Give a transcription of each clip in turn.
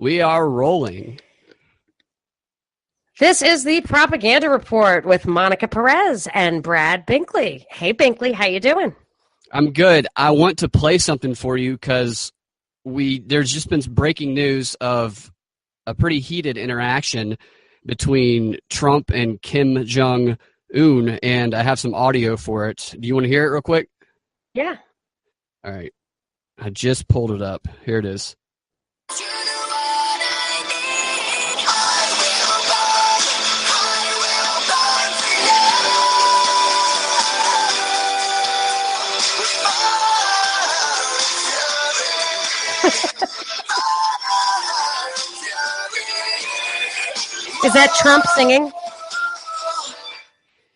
We are rolling. This is the Propaganda Report with Monica Perez and Brad Binkley. Hey, Binkley, how you doing? I'm good. I want to play something for you because there's just been some breaking news of a pretty heated interaction between Trump and Kim Jong-Un, and I have some audio for it. Do you want to hear it real quick? Yeah. All right. I just pulled it up. Here it is. Is that Trump singing?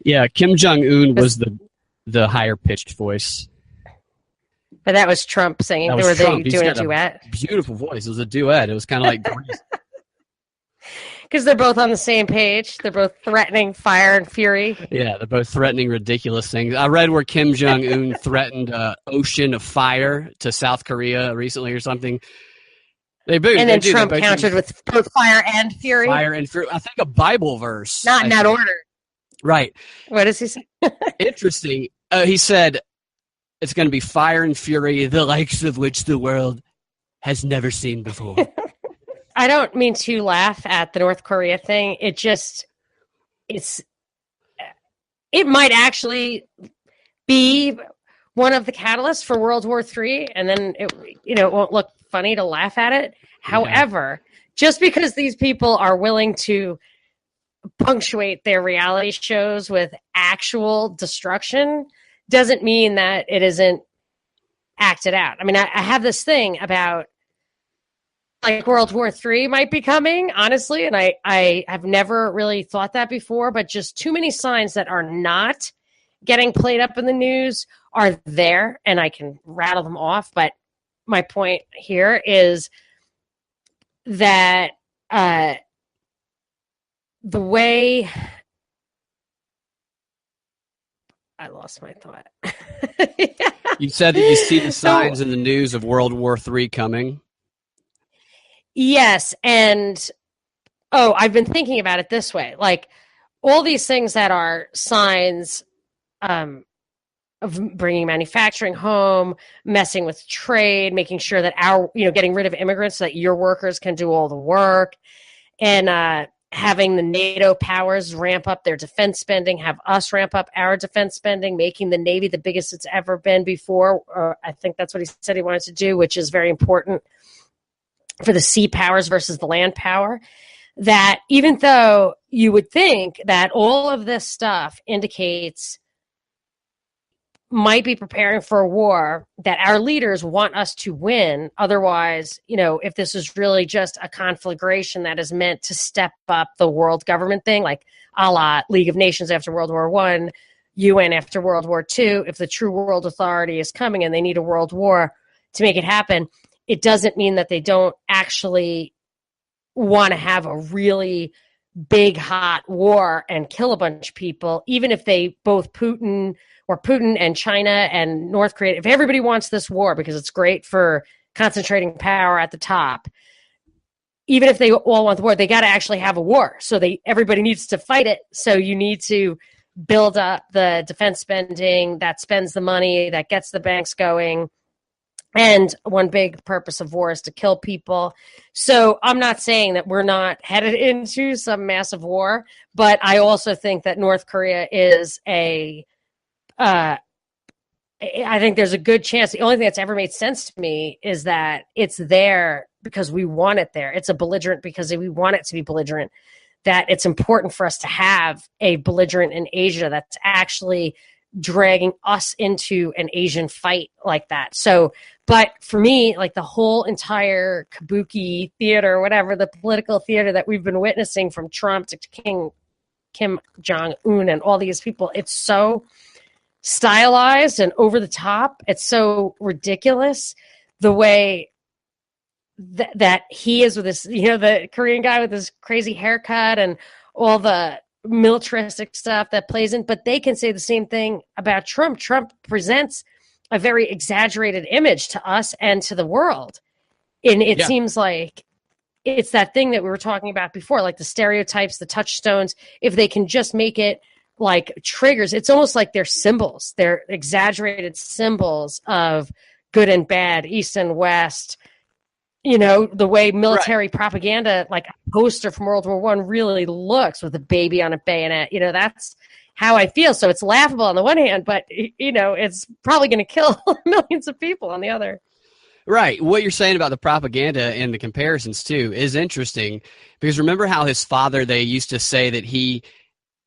Yeah, Kim Jong-Un was the higher pitched voice. But that was Trump singing. That Or were Trump. they doing a duet? Beautiful voice. It was a duet. It was kind of like because they're both on the same page. They're both threatening fire and fury. Yeah, they're both threatening ridiculous things. I read where Kim Jong-Un threatened an ocean of fire to South Korea recently or something. And then Trump countered with both fire and fury. Fire and fury. I think a Bible verse. Not in that order. Right. What does he say? Interesting. He said it's going to be fire and fury, the likes of which the world has never seen before. I don't mean to laugh at the North Korea thing. It might actually be one of the catalysts for World War III, and then it won't look funny to laugh at it. However, just because these people are willing to punctuate their reality shows with actual destruction doesn't mean that it isn't acted out. I mean, I have this thing about like World War III might be coming, honestly, and I have never really thought that before, but just too many signs that are not getting played up in the news are there, and I can rattle them off. But my point here is that the way I lost my thought. You said that you see the signs in the news of World War III coming. Yes, and I've been thinking about it this way. Like all these things that are signs of bringing manufacturing home, messing with trade, making sure that getting rid of immigrants so that your workers can do all the work, and having the NATO powers ramp up their defense spending, have us ramp up our defense spending, making the Navy the biggest it's ever been before. I think that's what he said he wanted to do, which is very important for the sea powers versus the land power. That even though you would think that all of this stuff indicates might be preparing for a war that our leaders want us to win. Otherwise, if this is really just a conflagration that is meant to step up the world government thing, like a la League of Nations after World War I, UN after World War II, if the true world authority is coming and they need a world war to make it happen, it doesn't mean that they don't actually want to have a really big, hot war and kill a bunch of people, even if they both Putin and China and North Korea, if everybody wants this war because it's great for concentrating power at the top, even if they all want the war, they got to actually have a war. So everybody needs to fight it. So you need to build up the defense spending that spends the money, that gets the banks going. And one big purpose of war is to kill people. So I'm not saying that we're not headed into some massive war, but I also think that North Korea is I think there's a good chance. The only thing that's ever made sense to me is that it's there because we want it there. It's a belligerent because we want it to be belligerent. That it's important for us to have a belligerent in Asia that's actually dragging us into an Asian fight like that. So, but for me, like the whole entire kabuki theater, whatever, the political theater that we've been witnessing from Trump to Kim Jong-Un and all these people, it's so stylized and over the top. It's so ridiculous the way that he is with this, the Korean guy with his crazy haircut and all the militaristic stuff that plays in, but they can say the same thing about Trump. Trump presents a very exaggerated image to us and to the world. And it seems like it's that thing that we were talking about before, like the stereotypes, the touchstones. If they can just make it like triggers, it's almost like they're symbols. They're exaggerated symbols of good and bad, east and west. You know, the way military propaganda, like a poster from World War I, really looks with a baby on a bayonet. You know, that's how I feel. So it's laughable on the one hand, but, you know, it's probably going to kill millions of people on the other. Right. What you're saying about the propaganda and the comparisons, too, is interesting. Because remember how his father, they used to say that he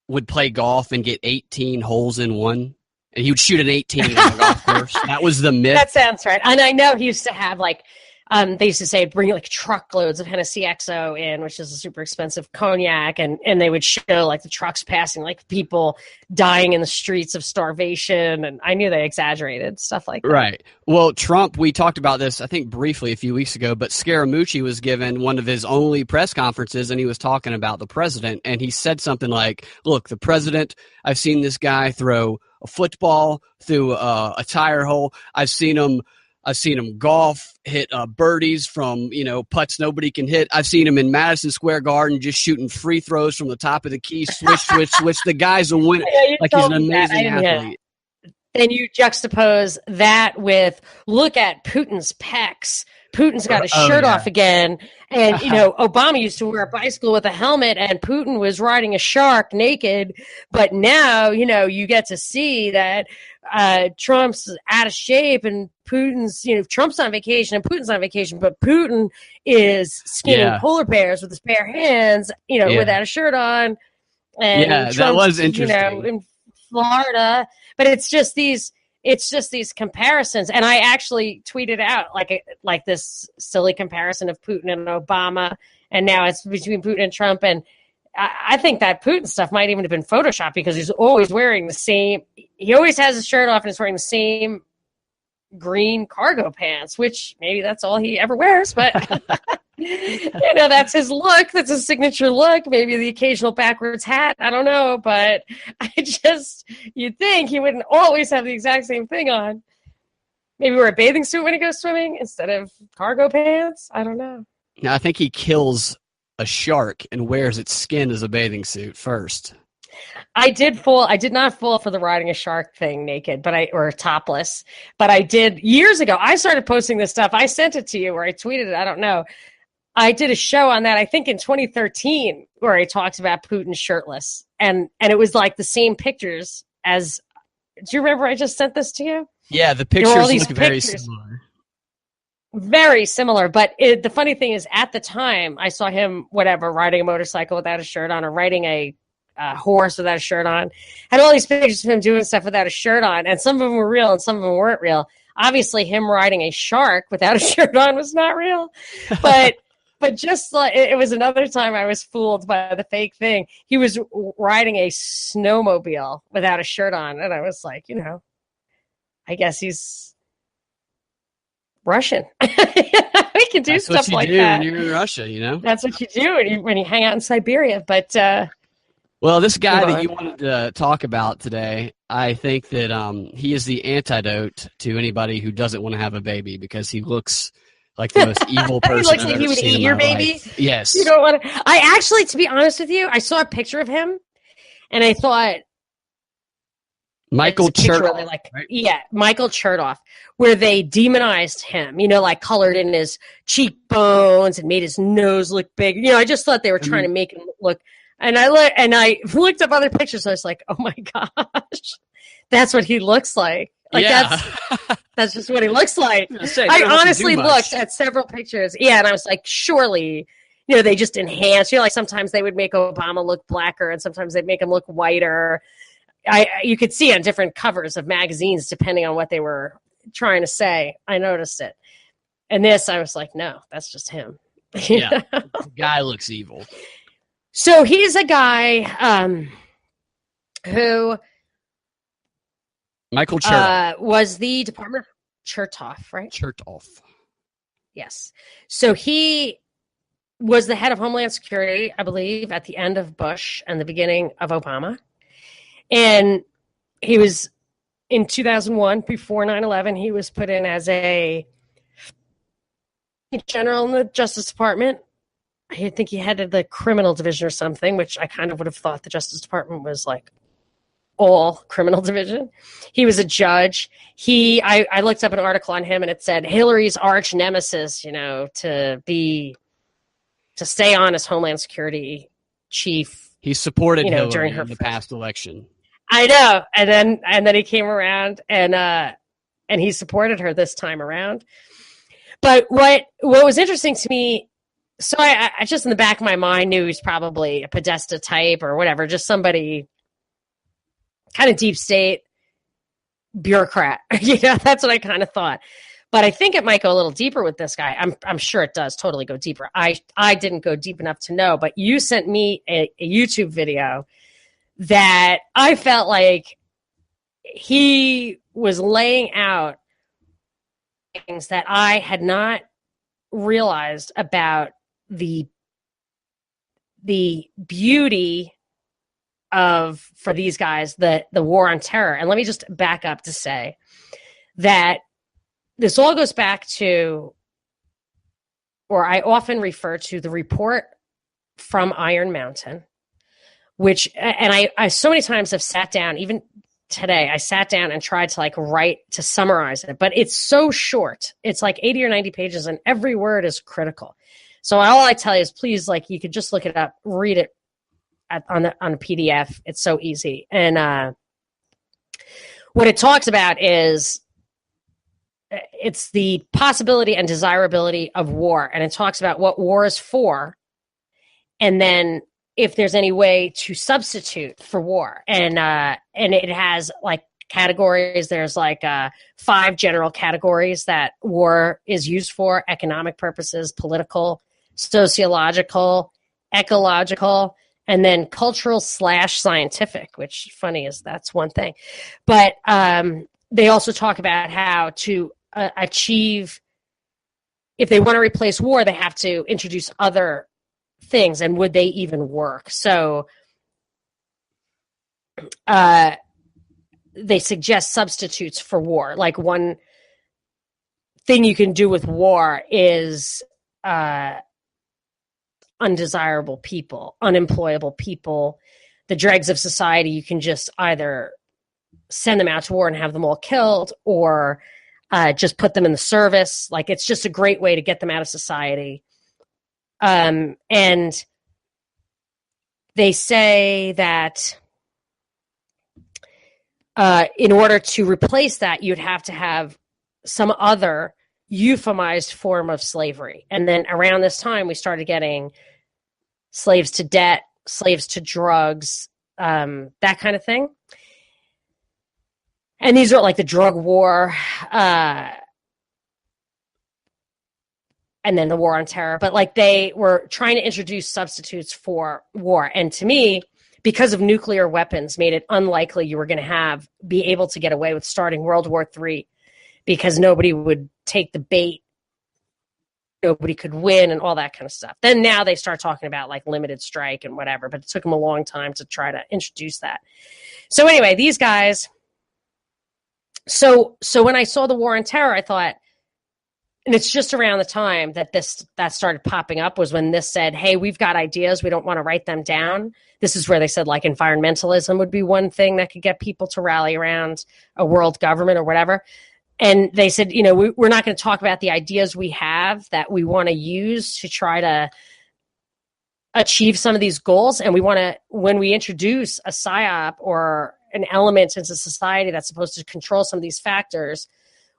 would play golf and get 18 holes in one? And he would shoot an 18 on a golf course. That was the myth. That sounds right. And I know he used to have, like, they used to say bring like truckloads of Hennessy XO in, which is a super expensive cognac, and they would show like the trucks passing, like people dying in the streets of starvation, and I knew they exaggerated stuff like that. Right. Well, Trump, we talked about this, I think, briefly a few weeks ago, but Scaramucci was given one of his only press conferences, and he was talking about the president, and he said something like, look, the president, I've seen this guy throw a football through a tire hole. I've seen him golf, hit birdies from, you know, putts nobody can hit. I've seen him in Madison Square Garden just shooting free throws from the top of the key, switch. The guy's a winner. Like, he's an amazing athlete. Then you juxtapose that with, look at Putin's pecs. Putin's got his shirt off again. And, you know, Obama used to wear a bicycle with a helmet, and Putin was riding a shark naked. But now, you know, you get to see that Trump's out of shape, and Putin's, you know, Trump's on vacation and Putin's on vacation, but Putin is skinning polar bears with his bare hands, you know, without a shirt on. And Trump's, that was interesting. You know, in Florida. But it's just these comparisons. And I actually tweeted out like this silly comparison of Putin and Obama, and now it's between Putin and Trump. And I think that Putin stuff might even have been Photoshopped, because he's always wearing the same. He always has his shirt off and is wearing the same green cargo pants, which maybe that's all he ever wears. But you know, that's his look. That's his signature look. Maybe the occasional backwards hat. I don't know, but you'd think he wouldn't always have the exact same thing on. Maybe wear a bathing suit when he goes swimming instead of cargo pants. I don't know. Now, I think he kills a shark and wears its skin as a bathing suit first. I did not fall for the riding a shark thing naked, or topless, but I did years ago. I started posting this stuff. I sent it to you, or I tweeted it. I don't know. I did a show on that, I think in 2013, where I talked about Putin shirtless, and it was like the same pictures as. Do you remember I just sent this to you? Yeah, the pictures look very similar. Very similar, but the funny thing is, at the time, I saw him, riding a motorcycle without a shirt on, or riding a horse without a shirt on. Had all these pictures of him doing stuff without a shirt on, and some of them were real and some of them weren't real. Obviously, him riding a shark without a shirt on was not real, but just like it was another time I was fooled by the fake thing. He was riding a snowmobile without a shirt on, and I was like, you know, I guess he's Russian. We can do stuff like that. When you're in Russia, you know. That's what you do when you hang out in Siberia. But well, this guy that you wanted to talk about today, I think that he is the antidote to anybody who doesn't want to have a baby, because he looks like the most evil person. He looks like he would eat your baby. Life. Yes. You don't want to. I actually, to be honest with you, I saw a picture of him, and I thought. Michael Chertoff. Right? Yeah, Michael Chertoff, where they demonized him, you know, like colored in his cheekbones and made his nose look big. You know, I just thought they were trying to make him look. And I looked up other pictures. And I was like, oh my gosh, that's what he looks like. Like that's just what he looks like. I honestly looked at several pictures. Yeah, and I was like, surely, you know, they just enhance. You know, like sometimes they would make Obama look blacker, and sometimes they'd make him look whiter. You could see on different covers of magazines, depending on what they were trying to say. I noticed it. And this, I was like, no, that's just him. Yeah, the guy looks evil. So he's a guy who Michael Chertoff was the Department of Chertoff, right? Chertoff. Yes. So he was the head of Homeland Security, I believe, at the end of Bush and the beginning of Obama. And he was, in 2001, before 9/11, he was put in as a general in the Justice Department. I think he headed the criminal division or something, which I kind of would have thought the Justice Department was like all criminal division. He was a judge. I looked up an article on him and it said Hillary's arch nemesis, to stay on as Homeland Security chief. He supported Hillary during her in the past election. I know. And then he came around and he supported her this time around. But what was interesting to me, so I just in the back of my mind knew he was probably a Podesta type or whatever, just somebody kind of deep state bureaucrat. That's what I kind of thought. But I think it might go a little deeper with this guy. I'm sure it does totally go deeper. I didn't go deep enough to know, but you sent me a YouTube video that I felt like he was laying out things that I had not realized about the beauty for these guys, the war on terror. And let me just back up to say that this all goes back to, or I often refer to the report from Iron Mountain, which, and I so many times have sat down, even today, I sat down and tried to write to summarize it, but it's so short. It's like 80 or 90 pages and every word is critical. So all I tell you is please, you could just look it up, read it on a PDF. It's so easy. And what it talks about is it's the possibility and desirability of war. And it talks about what war is for. And then if there's any way to substitute for war. And it has categories. There's 5 general categories that war is used for: economic purposes, political, sociological, ecological, and then cultural / scientific, which funny is that's one thing. But they also talk about how to achieve, if they want to replace war, they have to introduce other things, and would they even work? So they suggest substitutes for war. One thing you can do with war is undesirable people, unemployable people, the dregs of society. You can just either send them out to war and have them all killed, or just put them in the service. It's just a great way to get them out of society. And they say that in order to replace that, you'd have to have some other euphemized form of slavery. And then around this time, we started getting slaves to debt, slaves to drugs, that kind of thing. And these are the drug war, and then the war on terror. But they were trying to introduce substitutes for war. And to me, because of nuclear weapons, made it unlikely you were going to be able to get away with starting World War III, because nobody would take the bait, nobody could win, and all that kind of stuff. Then now they start talking about limited strike and whatever, but it took them a long time to try to introduce that. So anyway, these guys. So when I saw the war on terror, I thought, and it's just around the time that that started popping up, was when this said, hey, we've got ideas, we don't want to write them down. This is where they said environmentalism would be one thing that could get people to rally around a world government or whatever. And they said, we're not going to talk about the ideas we have that we want to use to try to achieve some of these goals. And we want to, when we introduce a PSYOP or an element into society that's supposed to control some of these factors,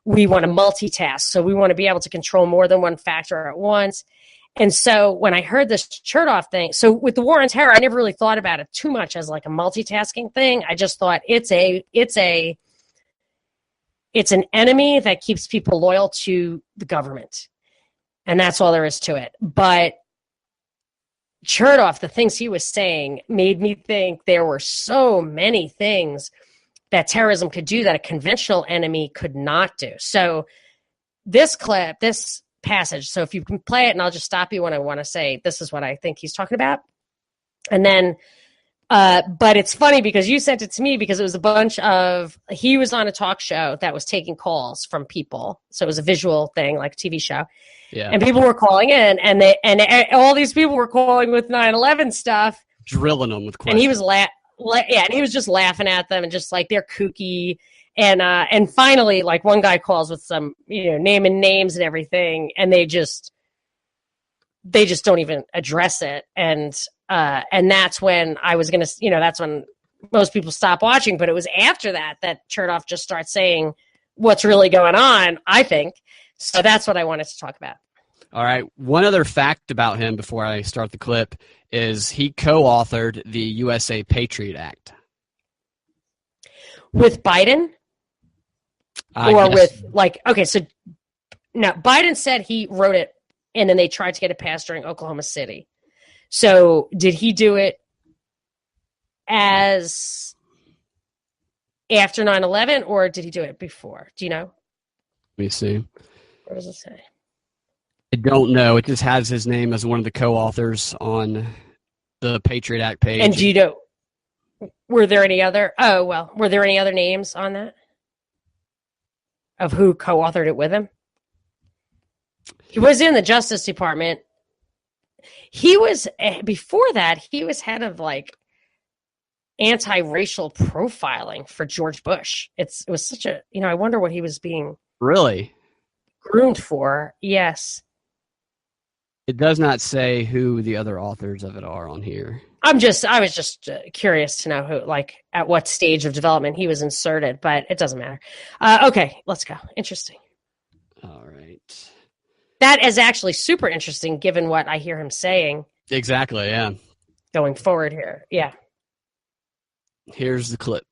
we want to multitask. So we want to be able to control more than one factor at once. And so when I heard this Chertoff thing, so with the war on terror, I never really thought about it too much as a multitasking thing. I just thought it's an enemy that keeps people loyal to the government. And that's all there is to it. But Chertoff, the things he was saying made me think there were so many things that terrorism could do that a conventional enemy could not do. So this clip, this passage, so if you can play it, and I'll just stop you when I want to say this is what I think he's talking about. And then But it's funny because you sent it to me because it was a bunch of, he was on a talk show that was taking calls from people. So it was a visual thing, like a TV show. Yeah. And people were calling in, and all these people were calling with 9/11 stuff, drilling them with questions. And he was and he was just laughing at them and just like, they're kooky. And finally, like, one guy calls with some, naming names and everything, and they just don't even address it. And that's when I was going to, that's when most people stop watching. But it was after that Chertoff just starts saying what's really going on, I think. So that's what I wanted to talk about. All right. One other fact about him before I start the clip is he co-authored the USA Patriot Act. With Biden? Or with, like, okay, so no, Biden said he wrote it, and then they tried to get it passed during Oklahoma City. So did he do it as after 9/11, or did he do it before? Do you know? Let me see. What does it say? I don't know. It just has his name as one of the co-authors on the Patriot Act page. And do you know, were there any other names on that? Of who co-authored it with him? He was in the Justice Department. He was, before that, he was head of, like, anti-racial profiling for George Bush. It was such a, I wonder what he was being really groomed for. Yes. It does not say who the other authors of it are on here. I was just curious to know who, like, at what stage of development he was inserted, but it doesn't matter. Okay, let's go. Interesting. All right. That is actually super interesting, given what I hear him saying. Exactly, yeah. Going forward here, yeah. Here's the clip.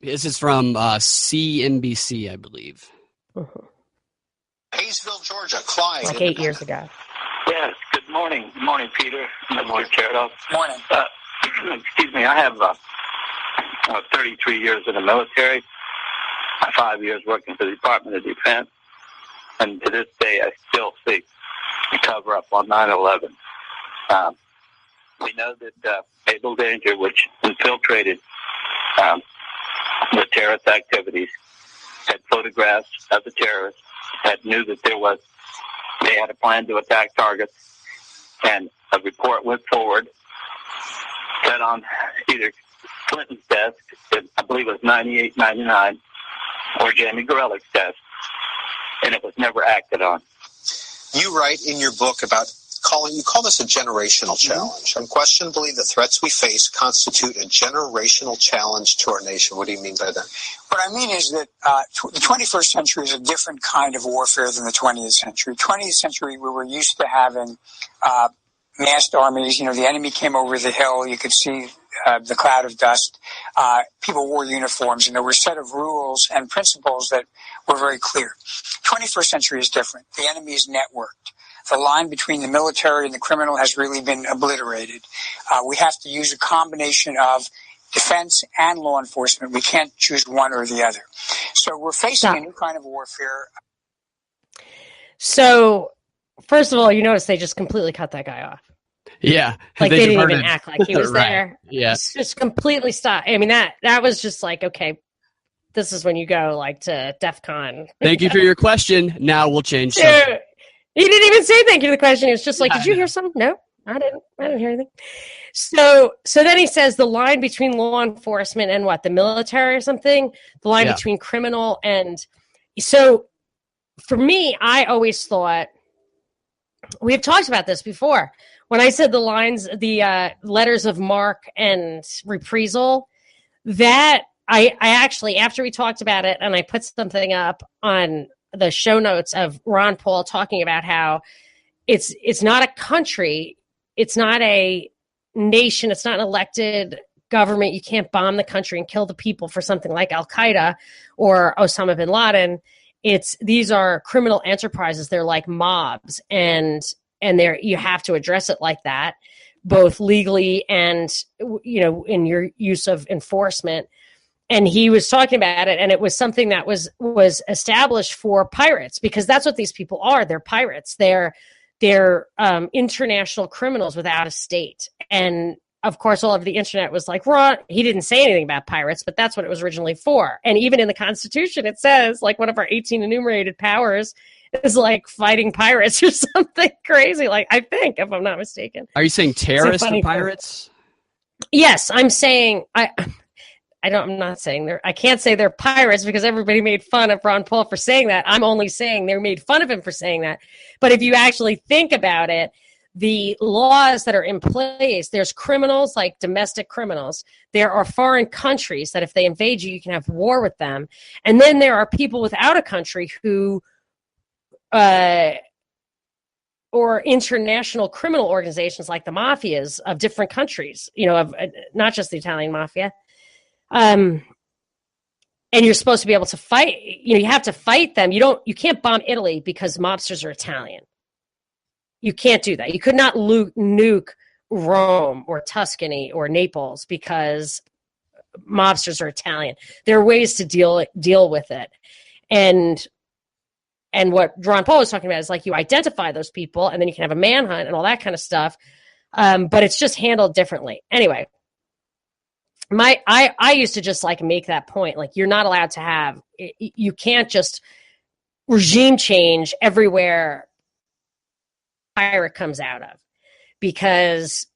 This is from CNBC, I believe. Mm-hmm. Hayesville, Georgia, Clyde. Like 8 years ago. Yes, good morning. Good morning, Peter. Mr. Chertoff. Morning. Excuse me, I have 33 years in the military, 5 years working for the Department of Defense, and to this day I still seek to cover up on 9/11. We know that Able Danger, which infiltrated the terrorist activities, had photographs of the terrorists, knew that they had a plan to attack targets, and a report went forward, set on either Clinton's desk, I believe it was 98, 99, or Jamie Gorelick's desk, and it was never acted on. You write in your book about you call this a generational challenge. Unquestionably, the threats we face constitute a generational challenge to our nation. What do you mean by that? What I mean is that the 21st century is a different kind of warfare than the 20th century. 20th century, we were used to having massed armies. The enemy came over the hill. You could see the cloud of dust. People wore uniforms, and there were a set of rules and principles that were very clear. 21st century is different. The enemy is networked. The line between the military and the criminal has really been obliterated. We have to use a combination of defense and law enforcement. We can't choose one or the other. So we're facing a new kind of warfare. So, first of all, you notice they just completely cut that guy off. Yeah. Like they didn't even act like he was right. there. Yeah. It's just completely stopped. I mean, that was just like, okay, this is when you go like to DEF CON. Thank you for your question. Now we'll change Dude, something. he didn't even say thank you to the question. He was just like, did you hear something? No, I didn't hear anything. So then he says the line between law enforcement and what, the military or something? The line between criminal and... So for me, I always thought, we've talked about this before. When I said the letters of marque and reprisal, that I actually, after we talked about it, and I put something up on the show notes of Ron Paul talking about how it's not a country, it's not a nation, it's not an elected government. You can't bomb the country and kill the people for something like Al Qaeda or Osama bin Laden. These are criminal enterprises. They're like mobs, and you have to address it like that, both legally and in your use of enforcement. And he was talking about it, and it was something that was established for pirates, because that's what these people are. They're pirates. They're international criminals without a state, and of course, all of the internet was like, Ron, he didn't say anything about pirates, but that's what it was originally for. And even in the Constitution, it says like one of our 18 enumerated powers is like fighting pirates or something crazy. Like, I think, if I'm not mistaken. Are you saying terrorist pirates? Yes, I'm saying I'm not saying I can't say they're pirates because everybody made fun of Ron Paul for saying that. I'm only saying they made fun of him for saying that. But if you actually think about it, the laws that are in place, there's criminals like domestic criminals. There are foreign countries that if they invade you, you can have war with them. And then there are people without a country who, or international criminal organizations like the mafias of different countries, of not just the Italian mafia. And you're supposed to be able to fight, you have to fight them. You can't bomb Italy because mobsters are Italian. You can't do that. You could not nuke Rome or Tuscany or Naples because mobsters are Italian. There are ways to deal with it. And what Ron Paul was talking about is like you identify those people and then you can have a manhunt and all that kind of stuff. But it's just handled differently. Anyway, I used to just like make that point. Like you're not allowed to have, you can't just regime change everywhere pirate comes out of, because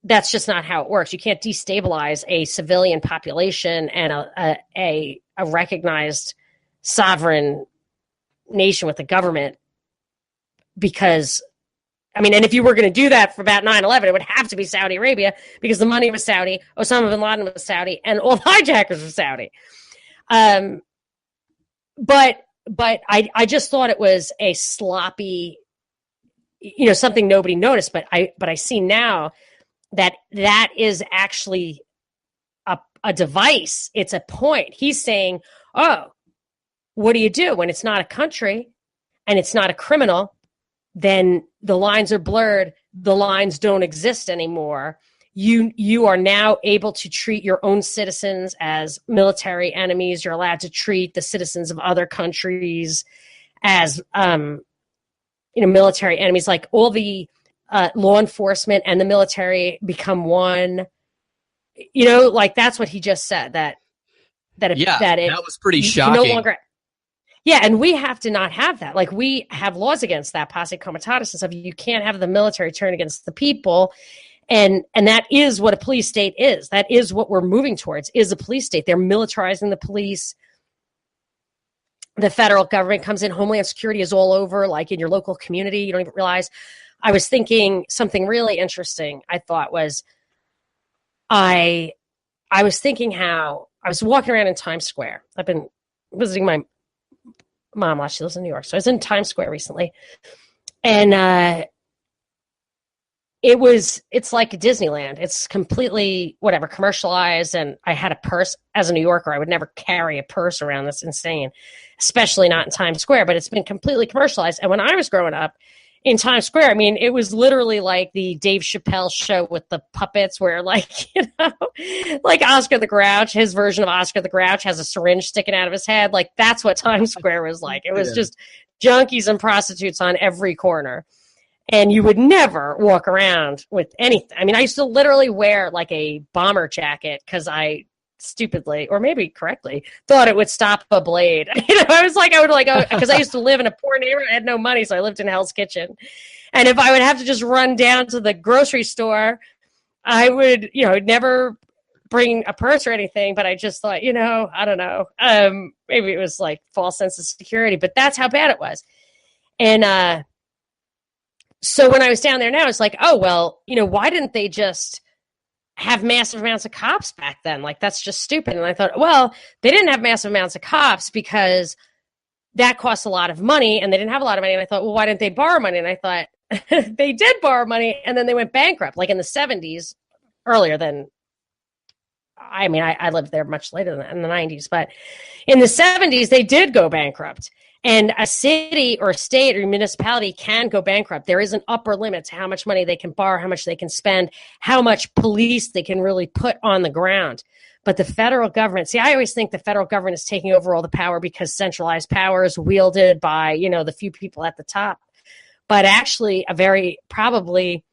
that's just not how it works. You can't destabilize a civilian population and a recognized sovereign nation with a government because, and if you were going to do that for about 9/11, it would have to be Saudi Arabia because the money was Saudi, Osama bin Laden was Saudi, and all the hijackers were Saudi. But I just thought it was a sloppy, something nobody noticed. But I see now that is actually a device. It's a point. He's saying, oh, what do you do when it's not a country and it's not a criminal? Then the lines are blurred. The lines don't exist anymore. You are now able to treat your own citizens as military enemies. You're allowed to treat the citizens of other countries as military enemies. Like all the law enforcement and the military become one. Like that's what he just said. That was pretty shocking. No longer. Yeah, and we have to not have that. Like, we have laws against that, posse comitatus and stuff. You can't have the military turn against the people. And that is what a police state is. That is what we're moving towards, is a police state. They're militarizing the police. The federal government comes in. Homeland Security is all over, like in your local community. You don't even realize. I was thinking something really interesting, I thought was, I was thinking how I was walking around in Times Square. I've been visiting my mom while she lives in New York. So I was in Times Square recently, and it's like Disneyland. It's completely commercialized. And I had a purse as a New Yorker. I would never carry a purse around. That's insane, especially not in Times Square, but it's been completely commercialized. And when I was growing up in Times Square, it was literally like the Dave Chappelle show with the puppets where like Oscar the Grouch, his version of Oscar the Grouch has a syringe sticking out of his head. Like that's what Times Square was like. It was just junkies and prostitutes on every corner. And you would never walk around with anything. I used to literally wear like a bomber jacket because I stupidly, or maybe correctly, thought it would stop a blade. Because I used to live in a poor neighborhood. I had no money, so I lived in Hell's Kitchen. And if I would have to just run down to the grocery store, I would, never bring a purse or anything. But I just thought, I don't know. Maybe it was like false sense of security, but that's how bad it was. And so when I was down there now, it's like, oh, well, why didn't they just have massive amounts of cops back then? Like, that's just stupid. And I thought, well, they didn't have massive amounts of cops because that costs a lot of money, and they didn't have a lot of money. And I thought, well, why didn't they borrow money? And I thought they did borrow money, and then they went bankrupt, like in the 70s, earlier than, I lived there much later than in the 90s, but in the 70s, they did go bankrupt. And a city or a state or municipality can go bankrupt. There is an upper limit to how much money they can borrow, how much they can spend, how much police they can really put on the ground. But the federal government, I always think the federal government is taking over all the power because centralized power is wielded by, the few people at the top. But actually, a very probably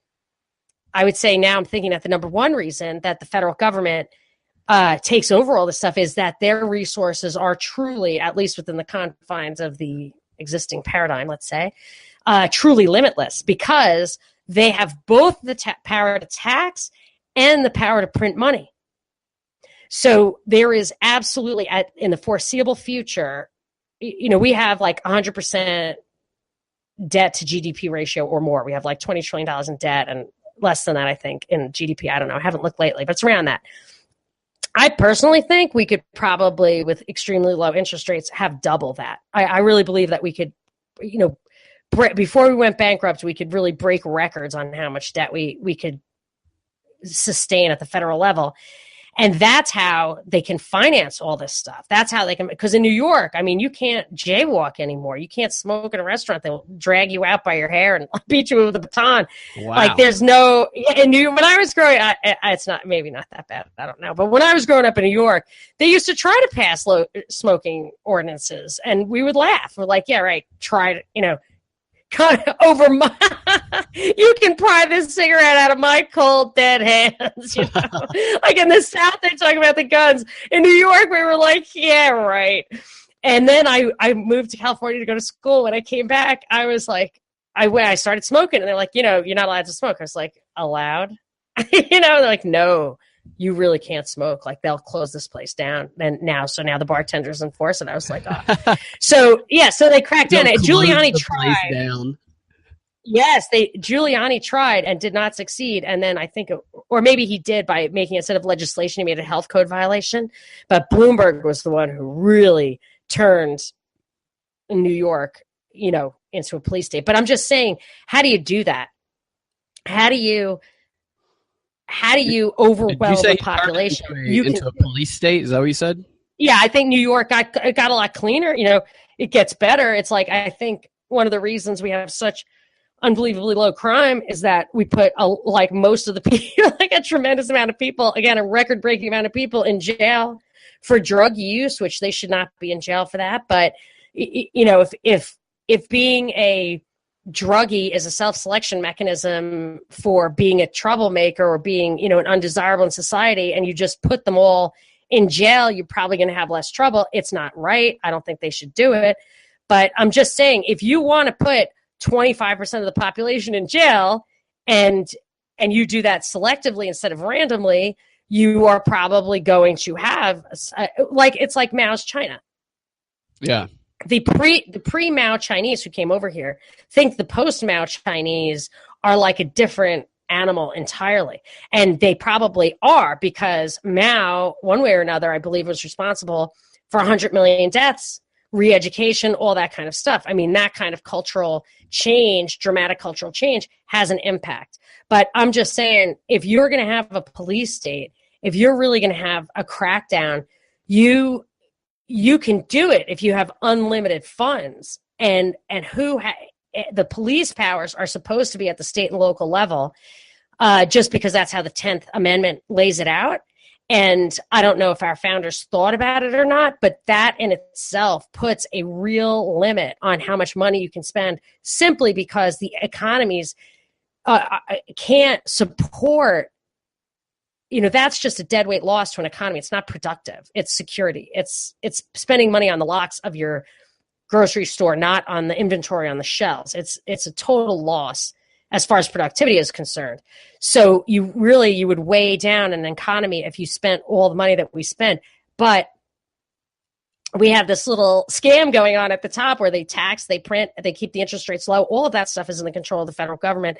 I would say now I'm thinking that the number one reason that the federal government takes over all this stuff is that their resources are truly, at least within the confines of the existing paradigm, let's say, truly limitless, because they have both the power to tax and the power to print money. So there is absolutely, in the foreseeable future, we have like 100% debt to GDP ratio or more. We have like $20 trillion in debt and less than that, I think, in GDP. I don't know. I haven't looked lately, but it's around that. I personally think we could probably, with extremely low interest rates, have double that. I really believe that we could, before we went bankrupt, we could really break records on how much debt we could sustain at the federal level. And that's how they can finance all this stuff. That's how they can, because in New York, I mean, you can't jaywalk anymore. You can't smoke in a restaurant. They'll drag you out by your hair and beat you with a baton. Wow. Like there's no, in New York, when I was growing up, it's not, maybe not that bad. I don't know. But when I was growing up in New York, they used to try to pass smoking ordinances and we would laugh. We're like, yeah, right. Try to, kind of over my, you can pry this cigarette out of my cold dead hands. Like in the South, they talk about the guns. In New York, we were like, yeah, right. And then I moved to California to go to school. When I came back, I was like, I started smoking, and they're like, you're not allowed to smoke. I was like, allowed? They're like, no, you really can't smoke. Like they'll close this place down. And now the bartenders enforce it. I was like, oh. So they cracked down. Giuliani tried. Yes, Giuliani tried and did not succeed. And then I think, or maybe he did by making, instead of legislation, he made a health code violation. But Bloomberg was the one who really turned New York, into a police state. But I'm just saying, how do you do that? How do you overwhelm the population? Into a police state? Is that what you said? Yeah, I think New York got a lot cleaner. It gets better. It's like, I think one of the reasons we have such unbelievably low crime is that we put most of the people, like a tremendous amount of people, again, a record-breaking amount of people in jail for drug use, which they should not be in jail for that. But if being a druggie is a self-selection mechanism for being a troublemaker or being, an undesirable in society, and you just put them all in jail, you're probably going to have less trouble. It's not right. I don't think they should do it. But I'm just saying, if you want to put 25% of the population in jail and you do that selectively instead of randomly, you are probably going to have it's like Mao's China. Yeah. The pre-Mao Chinese who came over here think the post-Mao Chinese are like a different animal entirely. And they probably are, because Mao, one way or another, I believe, was responsible for 100 million deaths, re-education, all that kind of stuff. I mean, that kind of cultural change, dramatic cultural change, has an impact. But I'm just saying, if you're going to have a police state, if you're really going to have a crackdown, you can do it if you have unlimited funds. And the police powers are supposed to be at the state and local level, just because that's how the 10th Amendment lays it out. And I don't know if our founders thought about it or not, but that in itself puts a real limit on how much money you can spend, simply because the economies can't support. That's just a deadweight loss to an economy. It's not productive. It's security. It's spending money on the locks of your grocery store, not on the inventory on the shelves. It's a total loss as far as productivity is concerned. So you would weigh down an economy if you spent all the money that we spend. But we have this little scam going on at the top where they tax, they print, they keep the interest rates low. All of that stuff is in the control of the federal government.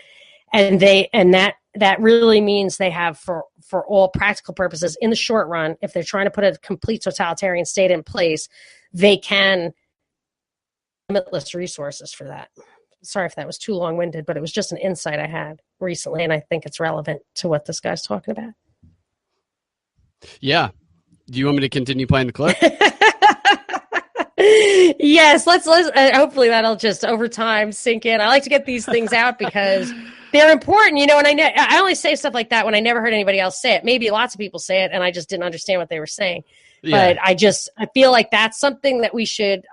And that really means they have, for all practical purposes, in the short run, if they're trying to put a complete totalitarian state in place, they can limitless resources for that. Sorry if that was too long-winded, but it was just an insight I had recently, and I think it's relevant to what this guy's talking about. Yeah. Do you want me to continue playing the clip? Yes, let's hopefully that'll just over time sink in. I like to get these things out because they're important, you know, and I only say stuff like that when I never heard anybody else say it. Maybe lots of people say it and I just didn't understand what they were saying. Yeah. But I feel like that's something that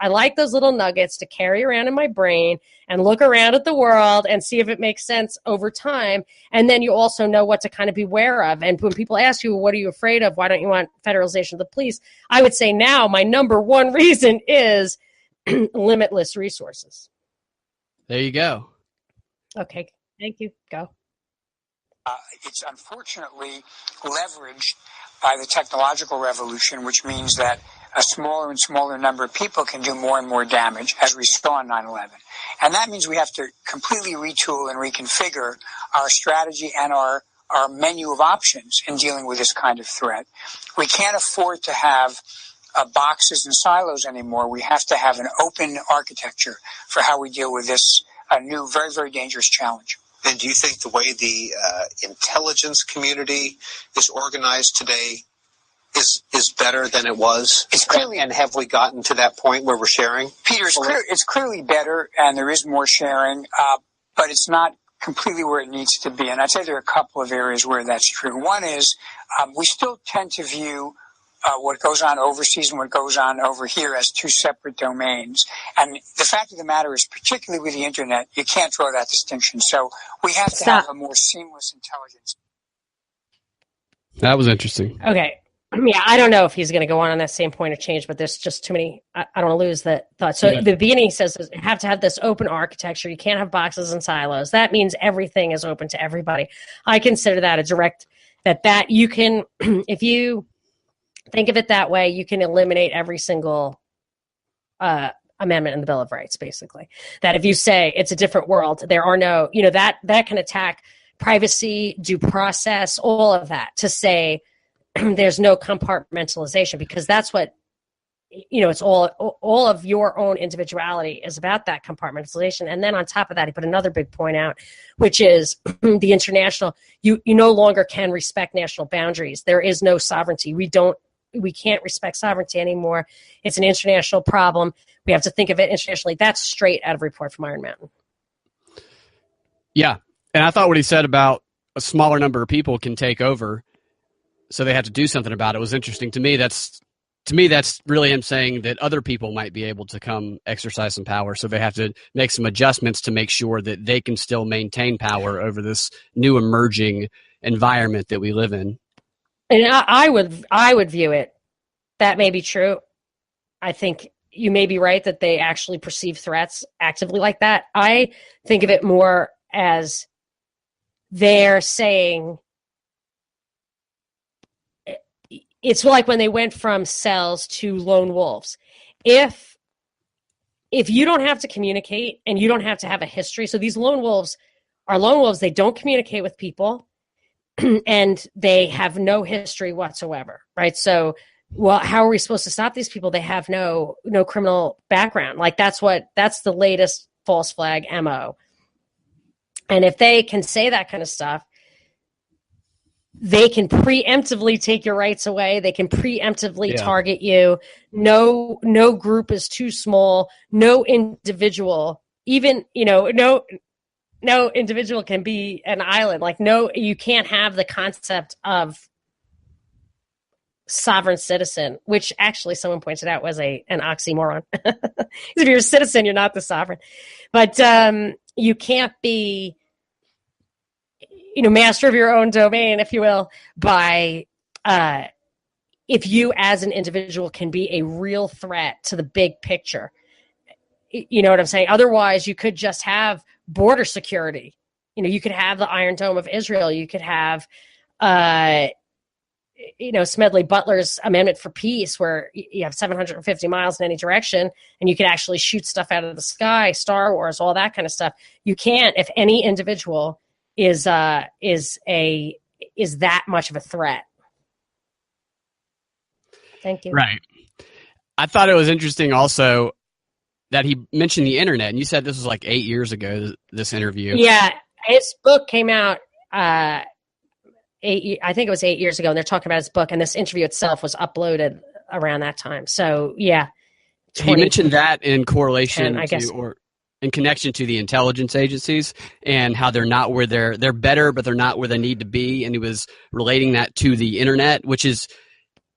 I like those little nuggets to carry around in my brain and look around at the world and see if it makes sense over time. And then you also know what to kind of beware of. And when people ask you, what are you afraid of? Why don't you want federalization of the police? I would say now my number one reason is limitless resources. There you go. Okay. Thank you. Go. It's unfortunately leveraged by the technological revolution, which means that a smaller and smaller number of people can do more and more damage, as we saw on 9/11. And that means we have to completely retool and reconfigure our strategy and our menu of options in dealing with this kind of threat. We can't afford to have boxes and silos anymore. We have to have an open architecture for how we deal with this new, very, very dangerous challenge. And do you think the way the intelligence community is organized today is better than it was? It's clearly, and have we gotten to that point where we're sharing? Peter, it's clearly better, and there is more sharing, but it's not completely where it needs to be. And I'd say there are a couple of areas where that's true. One is we still tend to view what goes on overseas and what goes on over here as two separate domains. And the fact of the matter is, particularly with the internet, you can't draw that distinction. So we have to have a more seamless intelligence. That was interesting. Okay. Yeah, I don't know if he's going to go on that same point of change, but there's just too many. I don't want to lose that thought. So the beginning he says you have to have this open architecture. You can't have boxes and silos. That means everything is open to everybody. I consider that a direct, that you can, if you think of it that way, you can eliminate every single amendment in the Bill of Rights, basically. That if you say it's a different world, there are no, that can attack privacy, due process, all of that, to say there's no compartmentalization, because that's what, it's all of your own individuality is about, that compartmentalization. And then on top of that, he put another big point out, which is the international, you no longer can respect national boundaries. There is no sovereignty. We can't respect sovereignty anymore. It's an international problem. We have to think of it internationally. That's straight out of Report from Iron Mountain. Yeah. And I thought what he said about a smaller number of people can take over, so they have to do something about it, was interesting to me. That's really him saying that other people might be able to come exercise some power. So they have to make some adjustments to make sure that they can still maintain power over this new emerging environment that we live in. And I would view it, that may be true. I think you may be right that they actually perceive threats actively like that. I think of it more as they're saying, it's like when they went from cells to lone wolves. If you don't have to communicate and you don't have to have a history, so these lone wolves are lone wolves, they don't communicate with people. And they have no history whatsoever, right? So, how are we supposed to stop these people? They have no criminal background. Like that's the latest false flag MO. And if they can say that kind of stuff, they can preemptively take your rights away. They can preemptively target you. No group is too small. No individual, even, no individual can be an island. Like, no, you can't have the concept of sovereign citizen, which actually someone pointed out was an oxymoron. If you're a citizen, you're not the sovereign. But you can't be, master of your own domain, if you will, by if you as an individual can be a real threat to the big picture. You know what I'm saying? Otherwise, you could just have border security. You could have the Iron Dome of Israel. You could have, Smedley Butler's Amendment for Peace, where you have 750 miles in any direction, and you could actually shoot stuff out of the sky, Star Wars, all that kind of stuff. You can't if any individual is that much of a threat. Thank you. Right. I thought it was interesting also that he mentioned the internet, and you said this was like 8 years ago, this interview. Yeah, his book came out, I think it was 8 years ago, and they're talking about his book, and this interview itself was uploaded around that time. So, yeah. He mentioned that in correlation I guess. or in connection to the intelligence agencies and how they're not where they're better, but they're not where they need to be. And he was relating that to the internet, which is,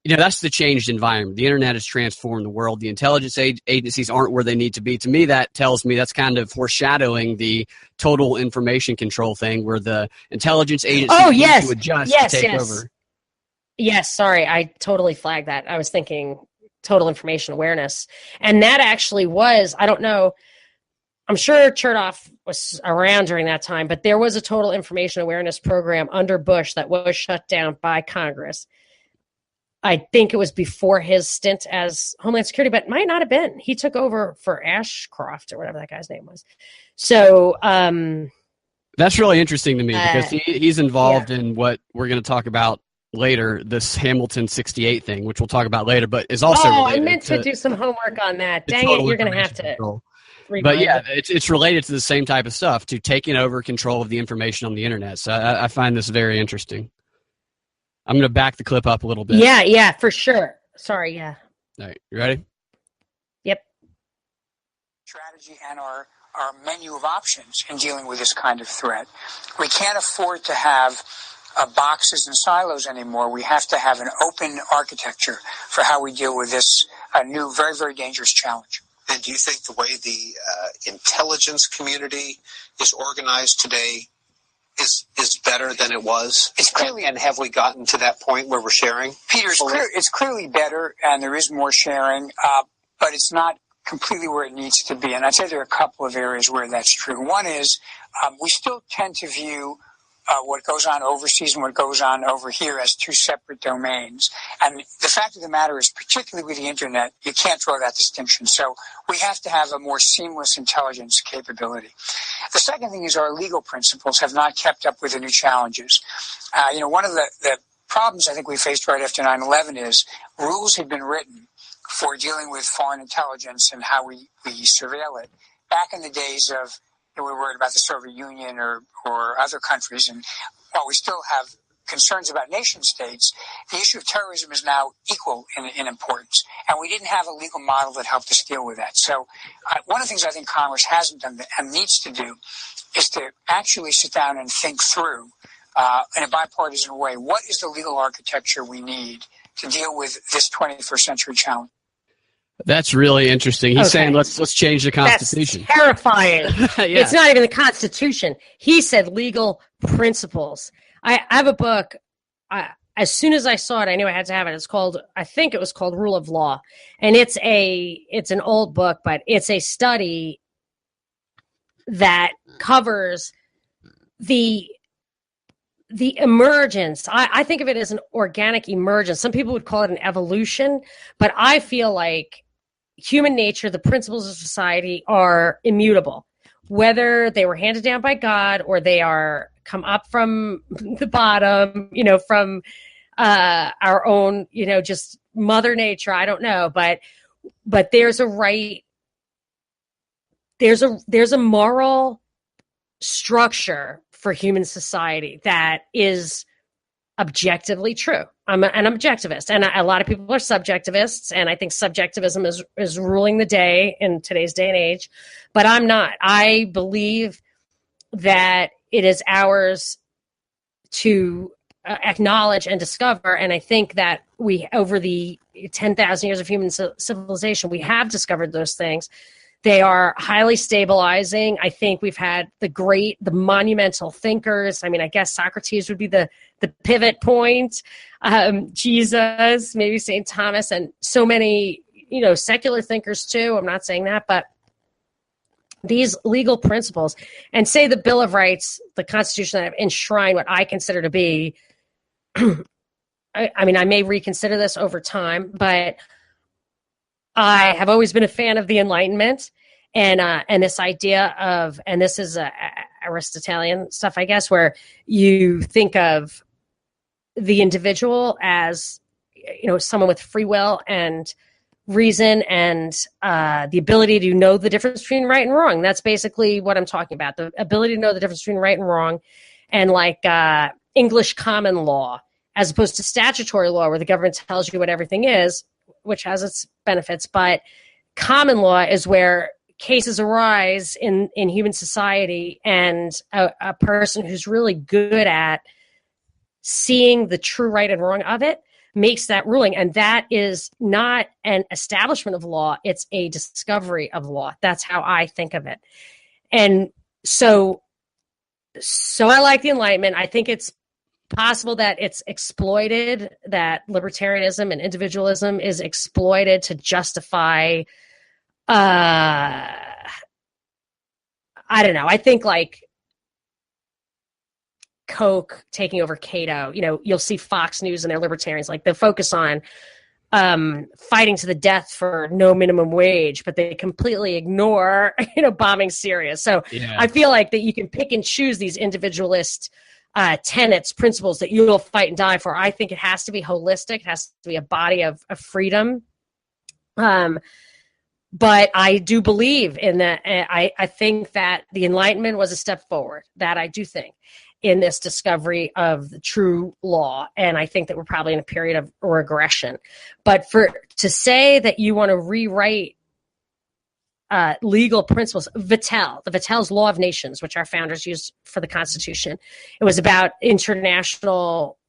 that's the changed environment. The internet has transformed the world. The intelligence agencies aren't where they need to be. To me, that tells me that's kind of foreshadowing the total information control thing, where the intelligence agencies need to adjust to take over. Yes, sorry, I totally flagged that. I was thinking total information awareness. And that actually was, I don't know, I'm sure Chertoff was around during that time, but there was a total information awareness program under Bush that was shut down by Congress. I think it was before his stint as Homeland Security, but it might not have been. He took over for Ashcroft or whatever that guy's name was. So that's really interesting to me because he's involved in what we're going to talk about later, this Hamilton 68 thing, which we'll talk about later, but is also related. I meant to do some homework on that. Dang it, you're going to have to. Control. But yeah, it's related to the same type of stuff, to taking over control of the information on the internet. So I find this very interesting. I'm going to back the clip up a little bit. Yeah, for sure. Sorry, yeah. All right, you ready? Yep. Strategy and our menu of options in dealing with this kind of threat. We can't afford to have boxes and silos anymore. We have to have an open architecture for how we deal with this new, very, very dangerous challenge. And do you think the way the intelligence community is organized today is better than it was? It's clearly, and have we gotten to that point where we're sharing? Peter, it's clearly better, and there is more sharing, but it's not completely where it needs to be. And I'd say there are a couple of areas where that's true. One is we still tend to view what goes on overseas and what goes on over here as two separate domains. And the fact of the matter is, particularly with the internet, you can't draw that distinction. So we have to have a more seamless intelligence capability. The second thing is our legal principles have not kept up with the new challenges. One of the problems I think we faced right after 9/11 is rules had been written for dealing with foreign intelligence and how we surveil it. Back in the days of, we were worried about the Soviet Union or other countries, and while we still have concerns about nation states, the issue of terrorism is now equal in importance, and we didn't have a legal model that helped us deal with that. So one of the things I think Congress hasn't done and needs to do is to actually sit down and think through in a bipartisan way, what is the legal architecture we need to deal with this 21st century challenge? That's really interesting. He's saying let's change the Constitution. That's terrifying. Yeah. It's not even the Constitution. He said legal principles. I have a book. As soon as I saw it, I knew I had to have it. I think it was called Rule of Law. And it's an old book, but it's a study that covers the emergence. I think of it as an organic emergence. Some people would call it an evolution, but I feel like human nature, the principles of society are immutable, whether they were handed down by God or they are come up from the bottom, from our own, just Mother Nature. I don't know, but there's a right, there's a moral structure for human society that is objectively true. I'm an objectivist, and a lot of people are subjectivists, and I think subjectivism is ruling the day in today's day and age, but I'm not. I believe that it is ours to acknowledge and discover, and I think that we, over the 10,000 years of human civilization, we have discovered those things. They are highly stabilizing. I think we've had the monumental thinkers. I mean, I guess Socrates would be the pivot point. Jesus, maybe St. Thomas, and so many, secular thinkers too. I'm not saying that, but these legal principles, and say the Bill of Rights, the Constitution that have enshrined what I consider to be, I mean, I may reconsider this over time, but I have always been a fan of the Enlightenment and this idea of, and this is Aristotelian stuff, I guess, where you think of the individual as, someone with free will and reason and the ability to know the difference between right and wrong. That's basically what I'm talking about, the ability to know the difference between right and wrong, and like English common law, as opposed to statutory law where the government tells you what everything is, which has its benefits, but common law is where cases arise in human society, and a person who's really good at seeing the true right and wrong of it makes that ruling. And that is not an establishment of law. It's a discovery of law. That's how I think of it. And so I like the Enlightenment. I think it's possible that it's exploited, that libertarianism and individualism is exploited to justify, I don't know. I think like Coke taking over Cato, you'll see Fox News and their libertarians, like they focus on fighting to the death for no minimum wage, but they completely ignore, bombing Syria. So yeah. I feel like that you can pick and choose these individualist tenets, principles that you'll fight and die for. I think it has to be holistic. It has to be a body of freedom. But I do believe in that. I think that the Enlightenment was a step forward. That I do think in this discovery of the true law. And I think that we're probably in a period of regression. But to say that you want to rewrite legal principles, Vattel's Law of Nations, which our founders used for the Constitution, it was about international,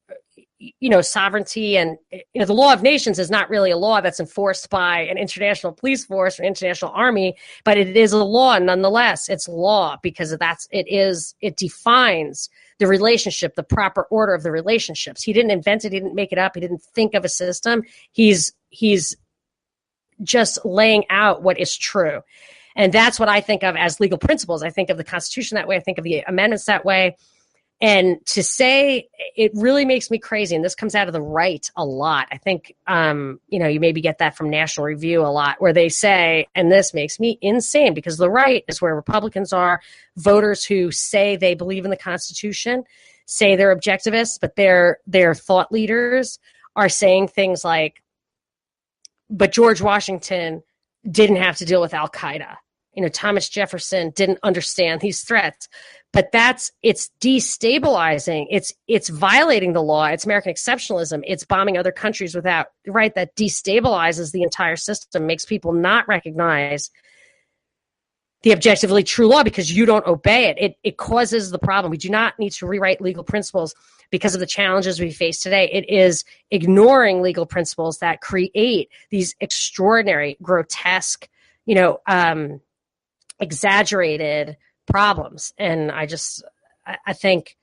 sovereignty. And the Law of Nations is not really a law that's enforced by an international police force or international army, but it is a law nonetheless. It's law because it defines the relationship, the proper order of the relationships. He didn't invent it. He didn't make it up. He didn't think of a system. He's just laying out what is true. And that's what I think of as legal principles. I think of the Constitution that way. I think of the amendments that way. And to say, it really makes me crazy. And this comes out of the right a lot. I think, you maybe get that from National Review a lot, where they say, and this makes me insane, because the right is where Republicans are, voters who say they believe in the Constitution, say they're objectivists, but their thought leaders are saying things like, but George Washington didn't have to deal with Al-Qaeda. Thomas Jefferson didn't understand these threats. But it's destabilizing. It's violating the law. It's American exceptionalism. It's bombing other countries without, right? That destabilizes the entire system, makes people not recognize the objectively true law because you don't obey it. It causes the problem. We do not need to rewrite legal principles because of the challenges we face today. It is ignoring legal principles that create these extraordinary, grotesque, exaggerated problems. And I think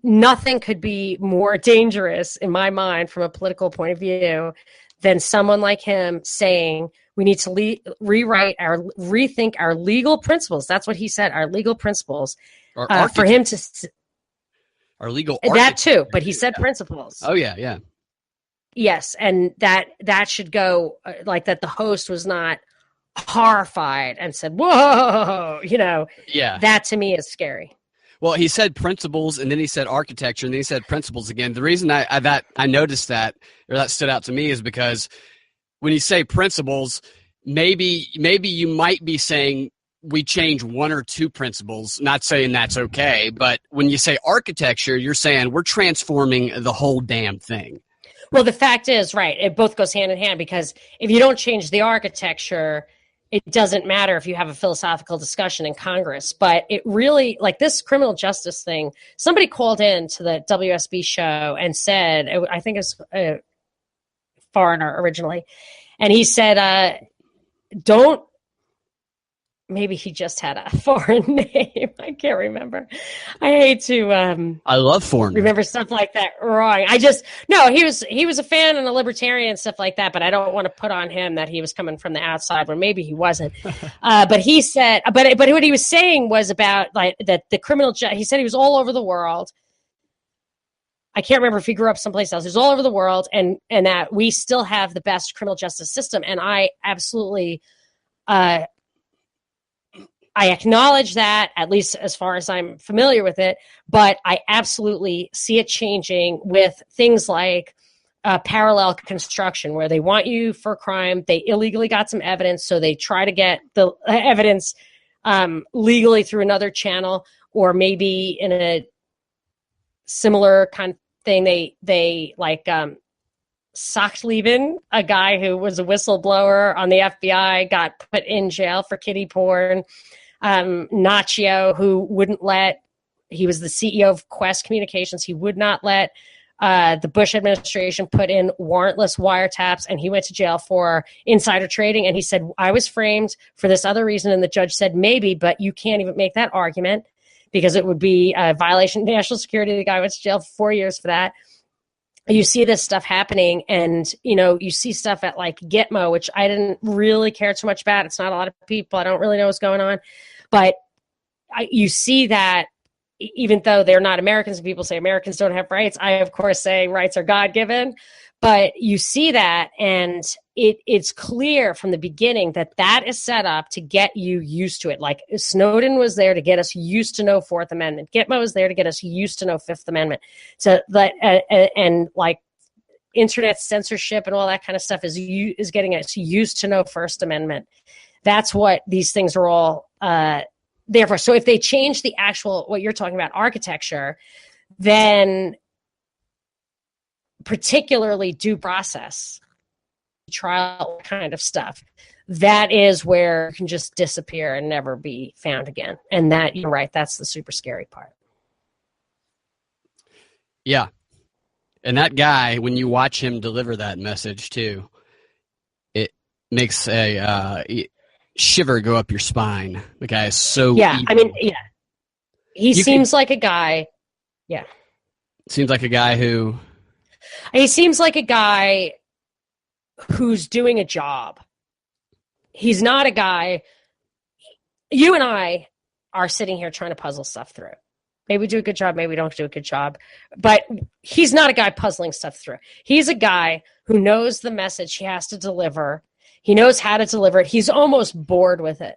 nothing could be more dangerous in my mind from a political point of view than someone like him saying we need to rethink our legal principles. That's what he said, our legal principles. For him to our legal that too, but he said principles. Oh yeah. Yes, and that should go like that. The host was not horrified and said, whoa, yeah, that to me is scary. Well, he said principles, and then he said architecture, and then he said principles again. The reason I noticed that, or that stood out to me, is because when you say principles, maybe you might be saying we change one or two principles, not saying that's okay, but when you say architecture, you're saying we're transforming the whole damn thing. Well, the fact is, right, it both goes hand in hand, because if you don't change the architecture, it doesn't matter if you have a philosophical discussion in Congress. But it really, like this criminal justice thing, somebody called in to the WSB show and said, I think it's a foreigner originally, and he said, maybe he just had a foreign name. I can't remember. I hate to I love foreign. Remember stuff like that wrong. He was a fan and a libertarian and stuff like that, but I don't want to put on him that he was coming from the outside when maybe he wasn't. But he said, but what he was saying was about like that the criminal he said he was all over the world. I can't remember if he grew up someplace else. He was all over the world, and that we still have the best criminal justice system. And I absolutely I acknowledge that, at least as far as I'm familiar with it, but I absolutely see it changing with things like parallel construction, where they want you for a crime, they illegally got some evidence, so they try to get the evidence legally through another channel, or maybe in a similar kind of thing, they like Sachtleben, a guy who was a whistleblower on the FBI, got put in jail for kiddie porn. Nacho, who wouldn't let, he was the CEO of Quest Communications. He would not let the Bush administration put in warrantless wiretaps, and he went to jail for insider trading. And he said, I was framed for this other reason. And the judge said, maybe, but you can't even make that argument because it would be a violation of national security. The guy went to jail for 4 years for that. You see this stuff happening, and, you know, you see stuff at like Gitmo, which I didn't really care too much about. It's not a lot of people. I don't really know what's going on. But you see that even though they're not Americans, and people say Americans don't have rights, I, of course, say rights are God-given. But you see that, and it's clear from the beginning that that is set up to get you used to it. Like Snowden was there to get us used to no Fourth Amendment. Gitmo was there to get us used to no Fifth Amendment. So that and like internet censorship and all that kind of stuff is getting us used to no First Amendment. That's what these things are all there for. So if they change the actual, what you're talking about, architecture, then particularly due process, trial kind of stuff, that is where you can just disappear and never be found again. And that, you're right, that's the super scary part. Yeah. And that guy, when you watch him deliver that message too, it makes a shiver go up your spine. The guy is so evil. I mean, yeah. He seems like a guy who's doing a job. He's not a guy. You and I are sitting here trying to puzzle stuff through. Maybe we do a good job, maybe we don't do a good job. But he's not a guy puzzling stuff through. He's a guy who knows the message he has to deliver. He knows how to deliver it. He's almost bored with it.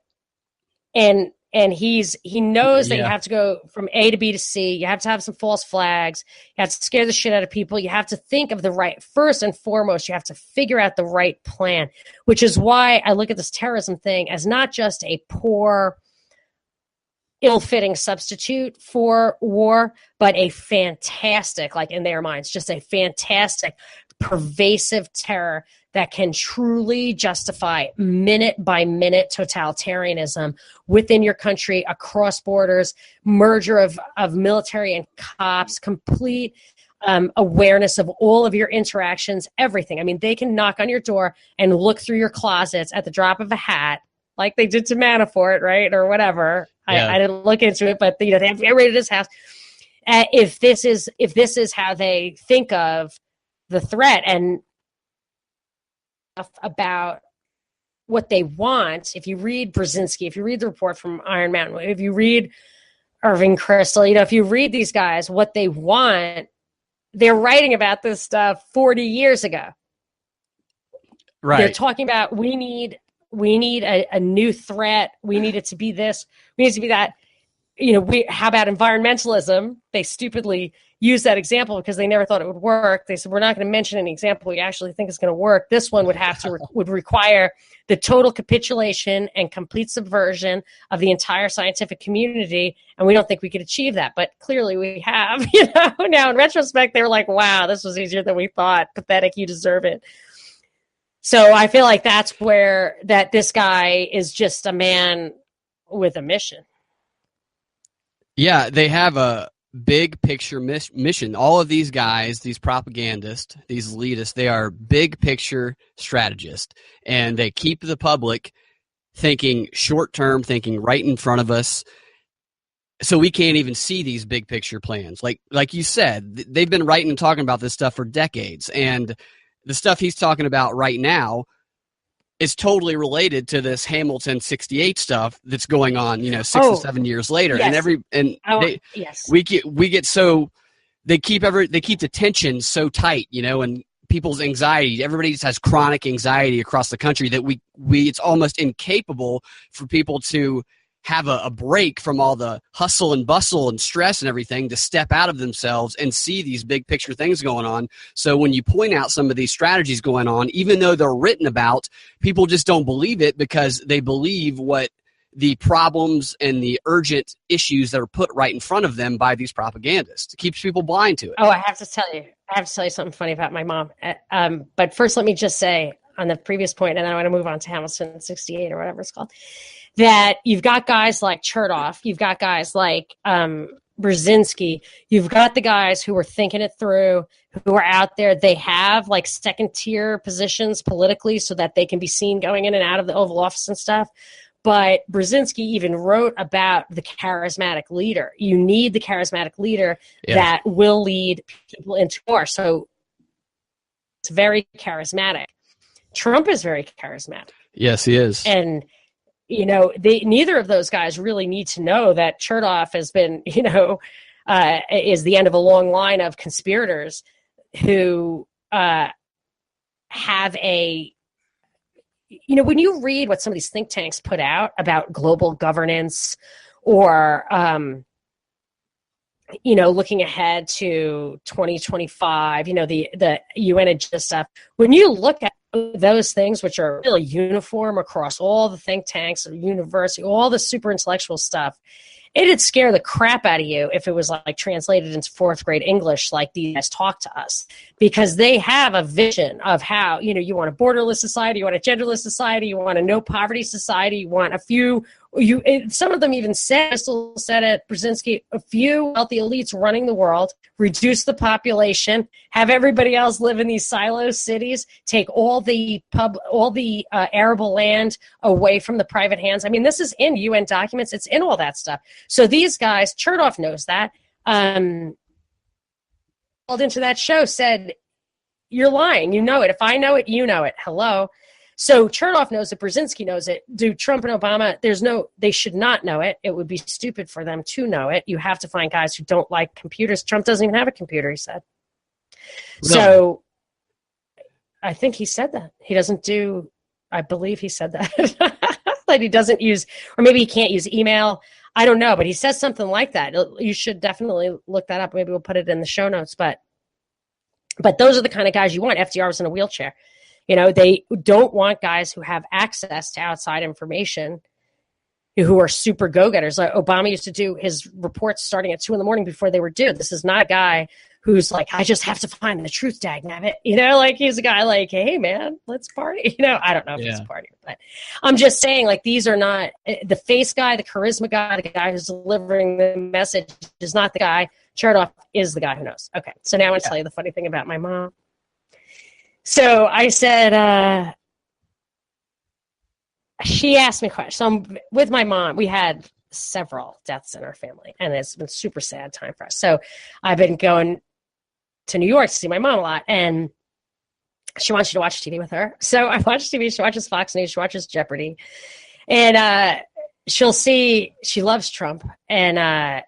And he knows that you have to go from A to B to C. You have to have some false flags. You have to scare the shit out of people. You have to think of the right, first and foremost, you have to figure out the right plan, which is why I look at this terrorism thing as not just a poor, ill-fitting substitute for war, but a fantastic, like in their minds, just a fantastic, pervasive terror that can truly justify minute-by-minute totalitarianism within your country, across borders, merger of military and cops, complete awareness of all of your interactions, everything. I mean, they can knock on your door and look through your closets at the drop of a hat, like they did to Manafort, right, or whatever. Yeah. I didn't look into it, but they have raided his house. If this is how they think of the threat and about what they want, if you read Brzezinski, if you read the report from Iron Mountain, if you read Irving Kristol, if you read these guys, what they want, they're writing about this stuff 40 years ago. Right. They're talking about we need a new threat. We need it to be this. We need it to be that. How about environmentalism? They stupidly use that example because they never thought it would work. They said, we're not going to mention an example we actually think is going to work. This one would require the total capitulation and complete subversion of the entire scientific community. And we don't think we could achieve that. But clearly we have, now in retrospect, they were like, wow, this was easier than we thought. Pathetic. You deserve it. So I feel like that's where this guy is just a man with a mission. Yeah, they have a big picture mission. All of these guys, these propagandists, these elitists, they are big picture strategists. And they keep the public thinking short term, thinking right in front of us. So we can't even see these big picture plans. Like you said, they've been writing and talking about this stuff for decades. And the stuff he's talking about right now is totally related to this Hamilton 68 stuff that's going on, 6 to 7 years later. Yes. We get so they keep the tension so tight, and people's anxiety. Everybody just has chronic anxiety across the country that we it's almost incapable for people to have a break from all the hustle and bustle and stress and everything to step out of themselves and see these big picture things going on. So when you point out some of these strategies going on, even though they're written about, people just don't believe it because they believe what the problems and the urgent issues that are put right in front of them by these propagandists. It keeps people blind to it. Oh, I have to tell you, I have to tell you something funny about my mom. But first, let me just say on the previous point, and then I want to move on to Hamilton 68 or whatever it's called, that you've got guys like Chertoff, you've got guys like Brzezinski, you've got the guys who are thinking it through, who are out there. They have like second tier positions politically so that they can be seen going in and out of the Oval Office and stuff. But Brzezinski even wrote about the charismatic leader. You need the charismatic leader that will lead people into war. So it's very charismatic. Trump is very charismatic. Yes, he is. And, you know, neither of those guys really need to know that Chertoff has been, you know, is the end of a long line of conspirators who have a, you know, when you read what some of these think tanks put out about global governance or, you know, looking ahead to 2025, you know, the UN agenda stuff, when you look at those things, which are really uniform across all the think tanks, university, all the super intellectual stuff, it'd scare the crap out of you if it was like translated into fourth grade English, like these guys talk to us, because they have a vision of how, you know, you want a borderless society, you want a genderless society, you want a no poverty society, you want a few, some of them even said it, Brzezinski, a few wealthy elites running the world, reduce the population, have everybody else live in these silo cities, take all the arable land away from the private hands. I mean, this is in UN documents. It's in all that stuff. So these guys, Chertoff knows that, called into that show, said, you're lying. You know it. If I know it, you know it. Hello. So Chertoff knows it. Brzezinski knows it. Do Trump and Obama, they should not know it. It would be stupid for them to know it. You have to find guys who don't like computers. Trump doesn't even have a computer, he said. No. So I think he said that. He doesn't do, I believe he said that. Like he doesn't use, or maybe he can't use email. I don't know, but he says something like that. You should definitely look that up. Maybe we'll put it in the show notes. But those are the kind of guys you want. FDR was in a wheelchair. You know, they don't want guys who have access to outside information, who are super go-getters. Like Obama used to do his reports starting at 2 a.m. before they were due. This is not a guy who's like, I just have to find the truth, dagnabbit. You know, like he's a guy like, hey, man, let's party. You know, I don't know if it's a party, but I'm just saying, like, these are not the face guy, the charisma guy, the guy who's delivering the message is not the guy. Chertoff is the guy who knows. Okay, so now I want to tell you the funny thing about my mom. So I said, she asked me a question. So I'm with my mom. We had several deaths in our family, and it's been a super sad time for us. So I've been going to New York to see my mom a lot, and she wants you to watch TV with her. So I watch TV. She watches Fox News. She watches Jeopardy. And she'll see, she loves Trump, and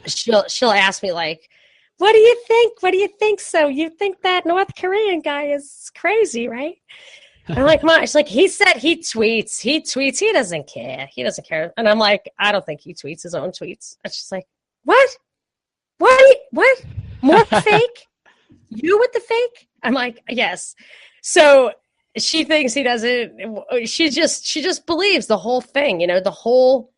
she'll ask me, like, what do you think? What do you think? So you think that North Korean guy is crazy, right? I'm like, Mom, she's like, he said he tweets. He doesn't care. He doesn't care. And I'm like, I don't think he tweets his own tweets. And she's like, what? What? More fake? You with the fake? I'm like, yes. So she thinks he doesn't. She just believes the whole thing, you know, the whole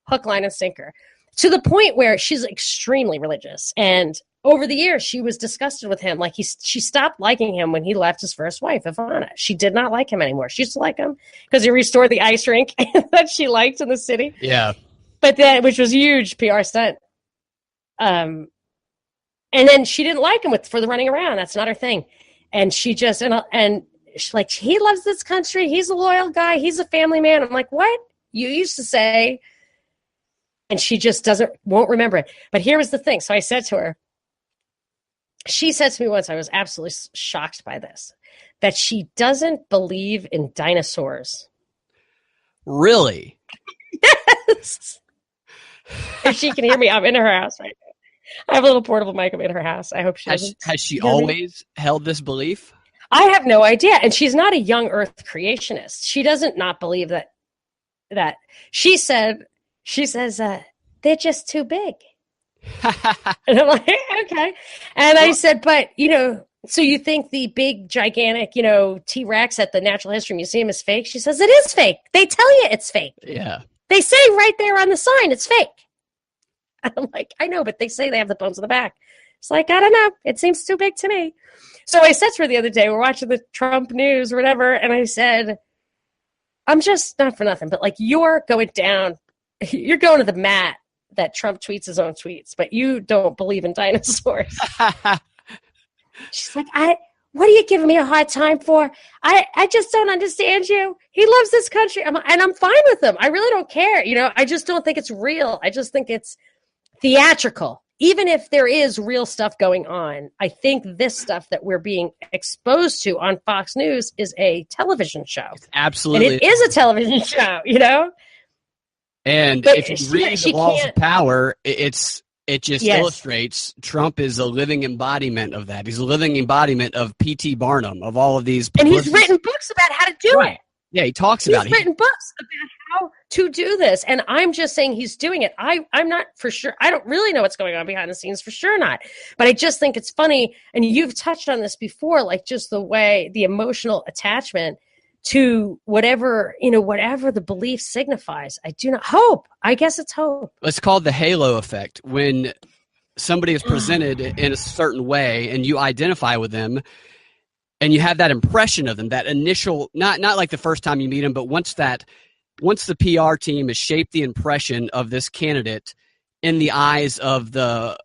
hook, line, and sinker, to the point where she's extremely religious. And over the years, she was disgusted with him. Like she stopped liking him when he left his first wife, Ivana. She did not like him anymore. She used to like him because he restored the ice rink that she liked in the city. Yeah. But then, which was a huge PR stunt. And then she didn't like him for the running around. That's not her thing. And she just, and she's like, he loves this country. He's a loyal guy. He's a family man. I'm like, what? You used to say. And she just won't remember it. But here was the thing. So I said to her, she said to me once, I was absolutely shocked by this, that she doesn't believe in dinosaurs. Really? Yes. If she can hear me, I'm in her house right now. I have a little portable mic. I'm in her house. I hope she doesn't. Has she always held this belief? I have no idea. And she's not a young earth creationist. She doesn't not believe that she says, they're just too big. And I'm like, okay. And I said, but, you know, so you think the big, gigantic, you know, T-Rex at the Natural History Museum is fake? She says, it is fake. They tell you it's fake. Yeah. They say right there on the sign, it's fake. And I'm like, I know, but they say they have the bones in the back. It's like, I don't know. It seems too big to me. So I said to her the other day, we're watching the Trump news or whatever, and I said, I'm just, not for nothing, but like, you're going to the mat that Trump tweets his own tweets, but you don't believe in dinosaurs. She's like, what are you giving me a hard time for? I just don't understand you. He loves this country. And I'm fine with him. I really don't care. I just don't think it's real. I just think it's theatrical. Even if there is real stuff going on, I think this stuff that we're being exposed to on Fox News is a television show. Absolutely. And it is a television show, And if you read the laws of power, it just illustrates Trump is a living embodiment of that. He's a living embodiment of P.T. Barnum, of all of these. And he's written books about how to do it. Yeah, he talks about it. He's written books about how to do this. And I'm just saying he's doing it. I'm not for sure. I don't really know what's going on behind the scenes, for sure not. But I just think it's funny. And you've touched on this before, like just the way the emotional attachment to whatever the belief signifies. I do not hope. I guess it's hope. It's called the halo effect. When somebody is presented in a certain way and you identify with them and you have that impression of them, that initial, not like the first time you meet them, but once the PR team has shaped the impression of this candidate in the eyes of the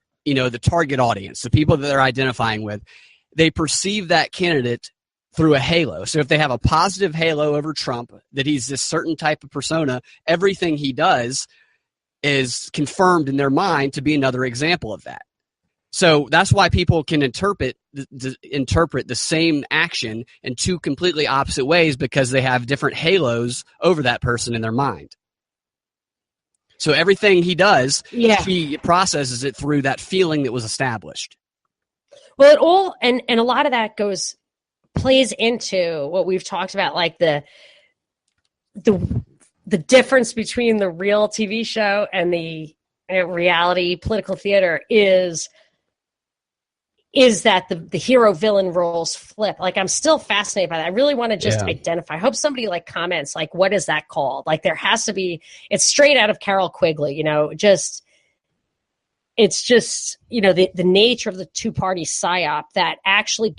target audience, the people that they're identifying with, they perceive that candidate through a halo. So if they have a positive halo over Trump, that he's this certain type of persona, everything he does is confirmed in their mind to be another example of that. So that's why people can interpret the same action in two completely opposite ways, because they have different halos over that person in their mind. So everything he does, he processes it through that feeling that was established. Well, it all, and a lot of that plays into what we've talked about, like the difference between the real TV show and the reality political theater is that the hero villain roles flip. Like, I'm still fascinated by that. I really want to just identify. I hope somebody comments, what is that called? Like, there has to be, it's straight out of Carol Quigley, it's just, the nature of the two-party psyop that actually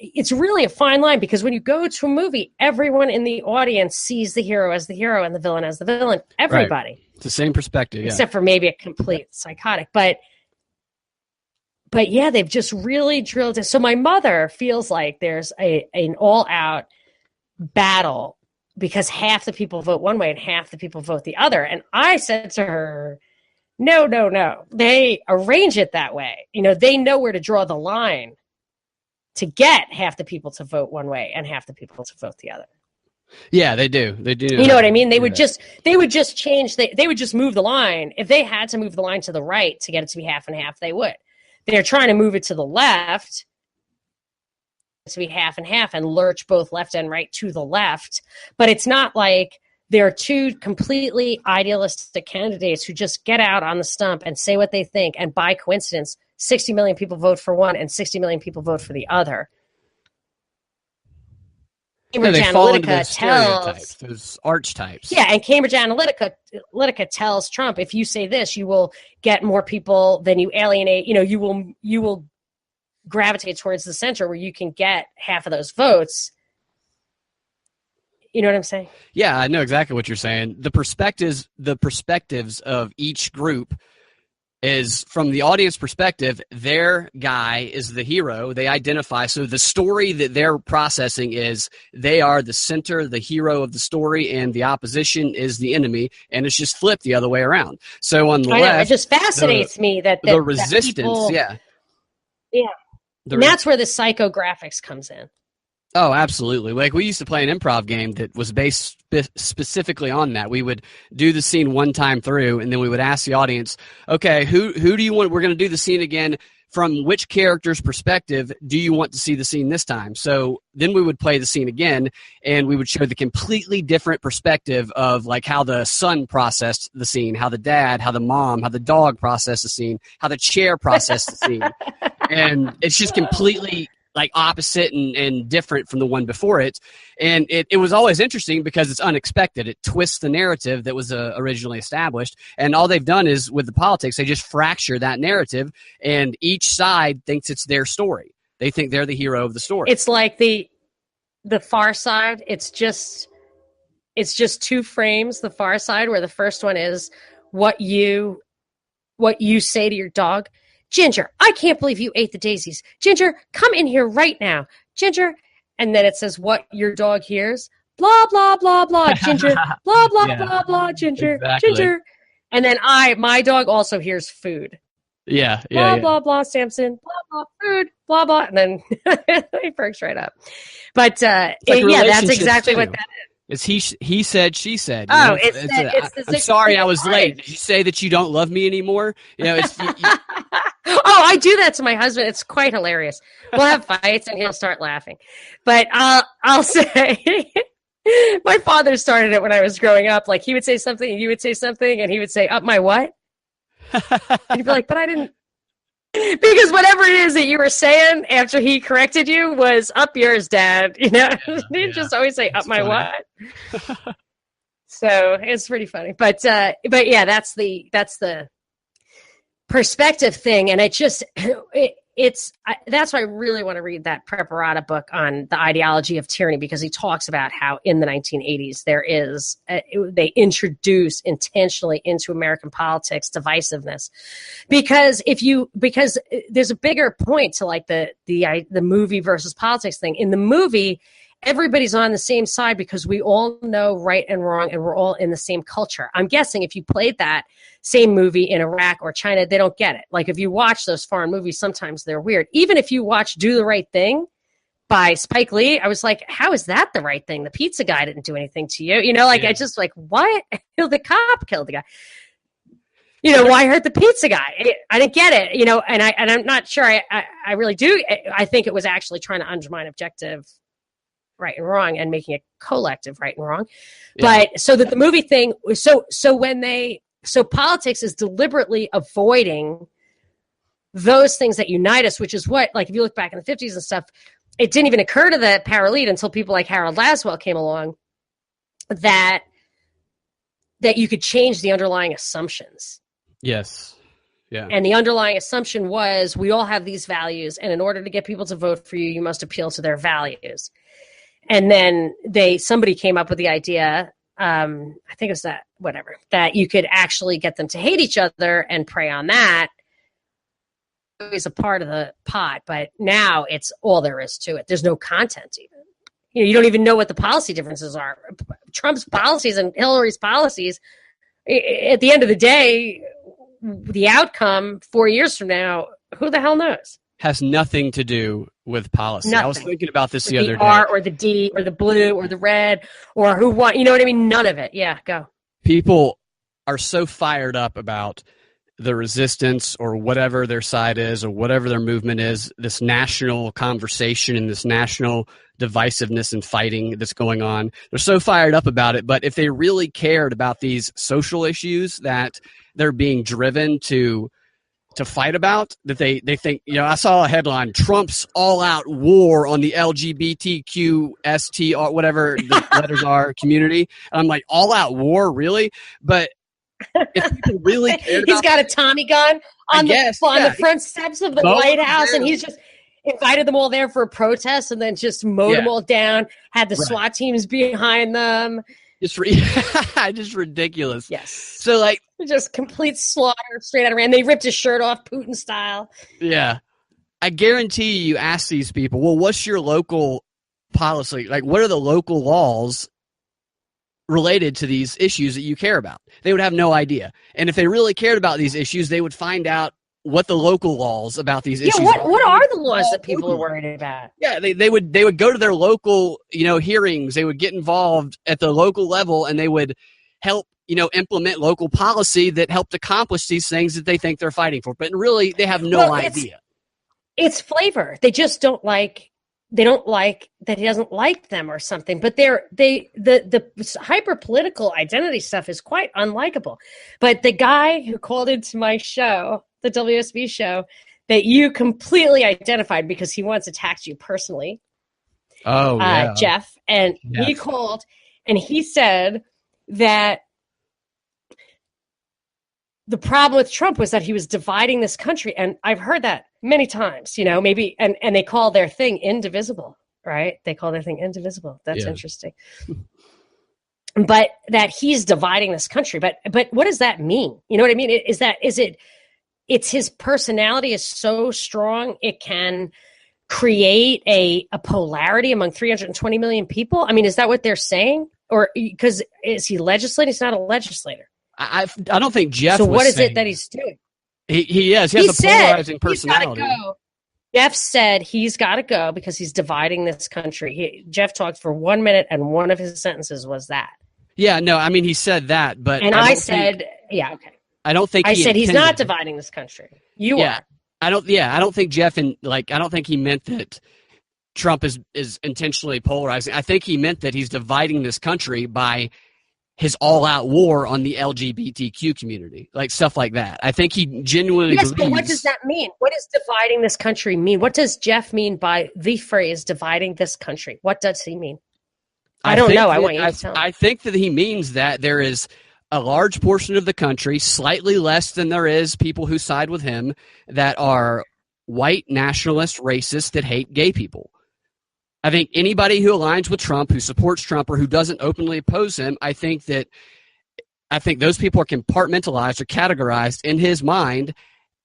it's really a fine line, because when you go to a movie, everyone in the audience sees the hero as the hero and the villain as the villain. Everybody. Right. It's the same perspective, except for maybe a complete psychotic. But yeah, they've just really drilled it. So my mother feels like there's an all-out battle because half the people vote one way and half the people vote the other. And I said to her, no. They arrange it that way. They know where to draw the line to get half the people to vote one way and half the people to vote the other. Yeah, they do. They do. You know what I mean? They would just change. They would just move the line. If they had to move the line to the right to get it to be half and half, they would. They're trying to move it to the left to be half and half and lurch both left and right to the left. But it's not like there are two completely idealistic candidates who just get out on the stump and say what they think. And by coincidence, 60 million people vote for one and 60 million people vote for the other. Cambridge Analytica tells those archetypes. Yeah, and Cambridge Analytica tells Trump, if you say this, you will get more people than you alienate. You will gravitate towards the center where you can get half of those votes. You know what I'm saying? Yeah, I know exactly what you're saying. The perspectives of each group is, from the audience perspective, their guy is the hero. They identify. So the story that they're processing is they are the center, the hero of the story, and the opposition is the enemy. And it's just flipped the other way around. So on the left, it just fascinates me that the resistance, that people, and that's where the psychographics comes in. Oh, absolutely. Like, we used to play an improv game that was based specifically on that. We would do the scene one time through, and then we would ask the audience, okay, who do you want? We're going to do the scene again. From which character's perspective do you want to see the scene this time? So then we would play the scene again, and we would show the completely different perspective of how the son processed the scene, how the dad, how the mom, how the dog processed the scene, how the chair processed the scene. And it's just completely like opposite and different from the one before it. And it was always interesting because it's unexpected. It twists the narrative that was originally established. And all they've done is with the politics, they just fracture that narrative, and each side thinks it's their story. They think they're the hero of the story. It's like the Far Side. It's just two frames. The Far Side, where the first one is what you say to your dog. Ginger, I can't believe you ate the daisies. Ginger, come in here right now. Ginger. And then it says what your dog hears. Blah, blah, blah, blah, Ginger. Blah, blah, Yeah, blah, blah, Ginger. exactly. Ginger. And then my dog also hears food. Yeah. Blah, blah, blah, Samson. Blah, blah, food. Blah, blah. And then he perks right up. But like that's exactly what that is. It's he said, she said. Oh, I'm sorry I was late. Did you say that you don't love me anymore? It's Oh, I do that to my husband. It's quite hilarious. We'll have fights and he'll start laughing. But I'll say, my father started it when I was growing up. Like, he would say something and you would say something, and he would say, up my what? And you'd be like, but I didn't. Because whatever it is that you were saying after he corrected you was up yours, Dad. You know, he'd just always say, up my what? So it's pretty funny. But yeah, that's the perspective thing. And that's why I really want to read that Preparata book on the ideology of tyranny, because he talks about how in the 1980s they introduce intentionally into American politics divisiveness, because there's a bigger point to like the movie versus politics thing. In the movie, everybody's on the same side because we all know right and wrong, and we're all in the same culture. I'm guessing if you played that same movie in Iraq or China, they don't get it. Like, if you watch those foreign movies, sometimes they're weird. Even if you watch Do the Right Thing by Spike Lee, I was like, how is that the right thing? The pizza guy didn't do anything to you. You know, like, I just like, what? The cop killed the guy. You know, why hurt the pizza guy? I didn't get it, you know, and I'm not sure I really do. I think it was actually trying to undermine objective right and wrong and making a collective right and wrong. Yeah. But so that the movie thing, so politics is deliberately avoiding those things that unite us, which is what, like, if you look back in the 50s and stuff, it didn't even occur to the para-elite until people like Harold Laswell came along that you could change the underlying assumptions. Yes. Yeah. And the underlying assumption was, we all have these values, and in order to get people to vote for you, you must appeal to their values. And then somebody came up with the idea, I think it was that you could actually get them to hate each other and prey on that. It was a part of the pot, but now it's all there is to it. There's no content even. You know, you don't even know what the policy differences are. Trump's policies and Hillary's policies, at the end of the day, the outcome 4 years from now, who the hell knows? Has nothing to do with policy. Nothing. I was thinking about this the other day. R or the D or the blue or the red or who won. You know what I mean? None of it. Yeah, go. People are so fired up about the resistance or whatever their side is or whatever their movement is, this national conversation and this national divisiveness and fighting that's going on. They're so fired up about it. But if they really cared about these social issues that they're being driven to fight about, that they think, you know, I saw a headline, Trump's all-out war on the LGBTQ, or whatever the letters are, community. And I'm like, all-out war, really? But if people really cared he's got a Tommy gun on the front steps of the White House, and he's just invited them all there for a protest and then just mowed them all down, had the SWAT teams behind them. Just ridiculous. Yes. So, like, just complete slaughter straight out of Iran. They ripped his shirt off, Putin style. Yeah. I guarantee you ask these people, well, what's your local policy? Like, what are the local laws related to these issues that you care about? They would have no idea. And if they really cared about these issues, they would find out what the local laws about these issues are. What are the laws that people are worried about? Yeah, they would go to their local, you know, hearings. They would get involved at the local level, and they would help, you know, implement local policy that helped accomplish these things that they think they're fighting for. But really, they have no idea. It's flavor. They just don't like. They don't like that he doesn't like them or something. But the hyper political identity stuff is quite unlikable. But the guy who called into my show, the WSB show, that you completely identified because he once attacked you personally. Oh, yeah. Jeff. And he called and he said that the problem with Trump was that he was dividing this country. And I've heard that many times, maybe, and they call their thing indivisible, right? They call their thing indivisible. That's interesting. But that he's dividing this country. But what does that mean? You know what I mean? It's his personality is so strong, it can create a polarity among 320 million people? I mean, is that what they're saying? Or because is he legislating? He's not a legislator. I don't think Jeff. So what is it that he's doing? He has a polarizing personality. Jeff said he's got to go because he's dividing this country. Jeff talked for 1 minute, and one of his sentences was that. Yeah, no, I mean he said that, but I said, yeah, okay. I don't think I said he's not dividing this country. You are. I don't think Jeff I don't think he meant that Trump is intentionally polarizing. I think he meant that he's dividing this country by his all-out war on the LGBTQ community, like stuff like that. I think he genuinely believes. But what does that mean? What does dividing this country mean? What does Jeff mean by the phrase dividing this country? What does he mean? I don't know. I want you to tell me. I think that he means that there is a large portion of the country, slightly less than there is people who side with him, that are white nationalist racists that hate gay people. I think anybody who aligns with Trump, who supports Trump, or who doesn't openly oppose him, I think those people are compartmentalized or categorized in his mind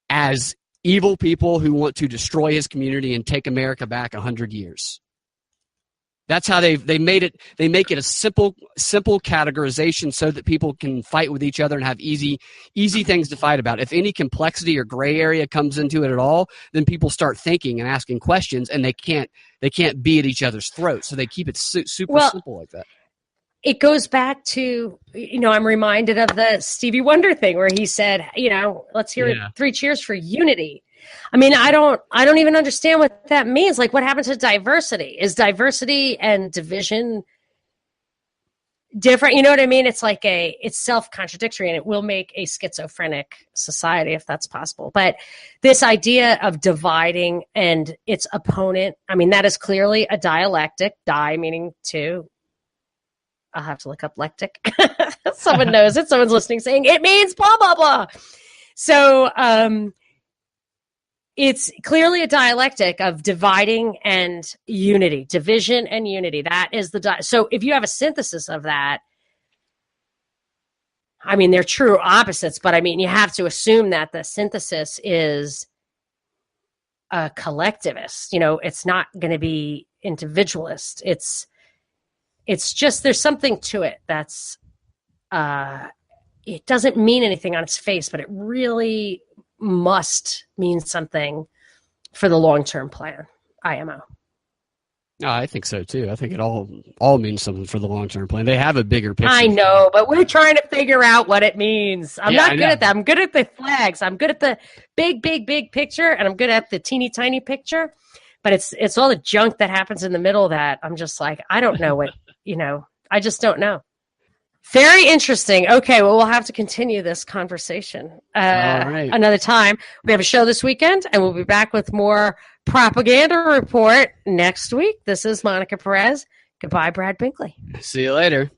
as evil people who want to destroy his community and take America back 100 years. That's how they made it. They make it a simple categorization so that people can fight with each other and have easy things to fight about. If any complexity or gray area comes into it at all, then people start thinking and asking questions, and they can't be at each other's throats. So they keep it super simple like that. It goes back to, I'm reminded of the Stevie Wonder thing where he said, let's hear 3 cheers for unity. I mean, I don't even understand what that means. Like, what happened to diversity? Is diversity and division different? You know what I mean? It's like it's self-contradictory, and it will make a schizophrenic society if that's possible. But this idea of dividing and its opponent, I mean, that is clearly a dialectic. Die meaning to. I'll have to look up lectic. Someone knows it. Someone's listening saying it means blah, blah, blah. So it's clearly a dialectic of dividing and unity, division and unity. That is so if you have a synthesis of that, I mean, they're true opposites, but I mean, you have to assume that the synthesis is a collectivist. It's not going to be individualist. It's just, there's something to it that's, it doesn't mean anything on its face, but it really must mean something for the long-term plan, IMO. Oh, I think so too. I think it all means something for the long-term plan. They have a bigger picture. I know, but we're trying to figure out what it means. I'm not good at that. I'm good at the flags. I'm good at the big, big, big picture, and I'm good at the teeny tiny picture. But it's all the junk that happens in the middle that I'm just like, I don't know what, I just don't know. Very interesting. Okay, well, we'll have to continue this conversation another time. We have a show this weekend, and we'll be back with more Propaganda Report next week. This is Monica Perez. Goodbye, Brad Binkley. See you later.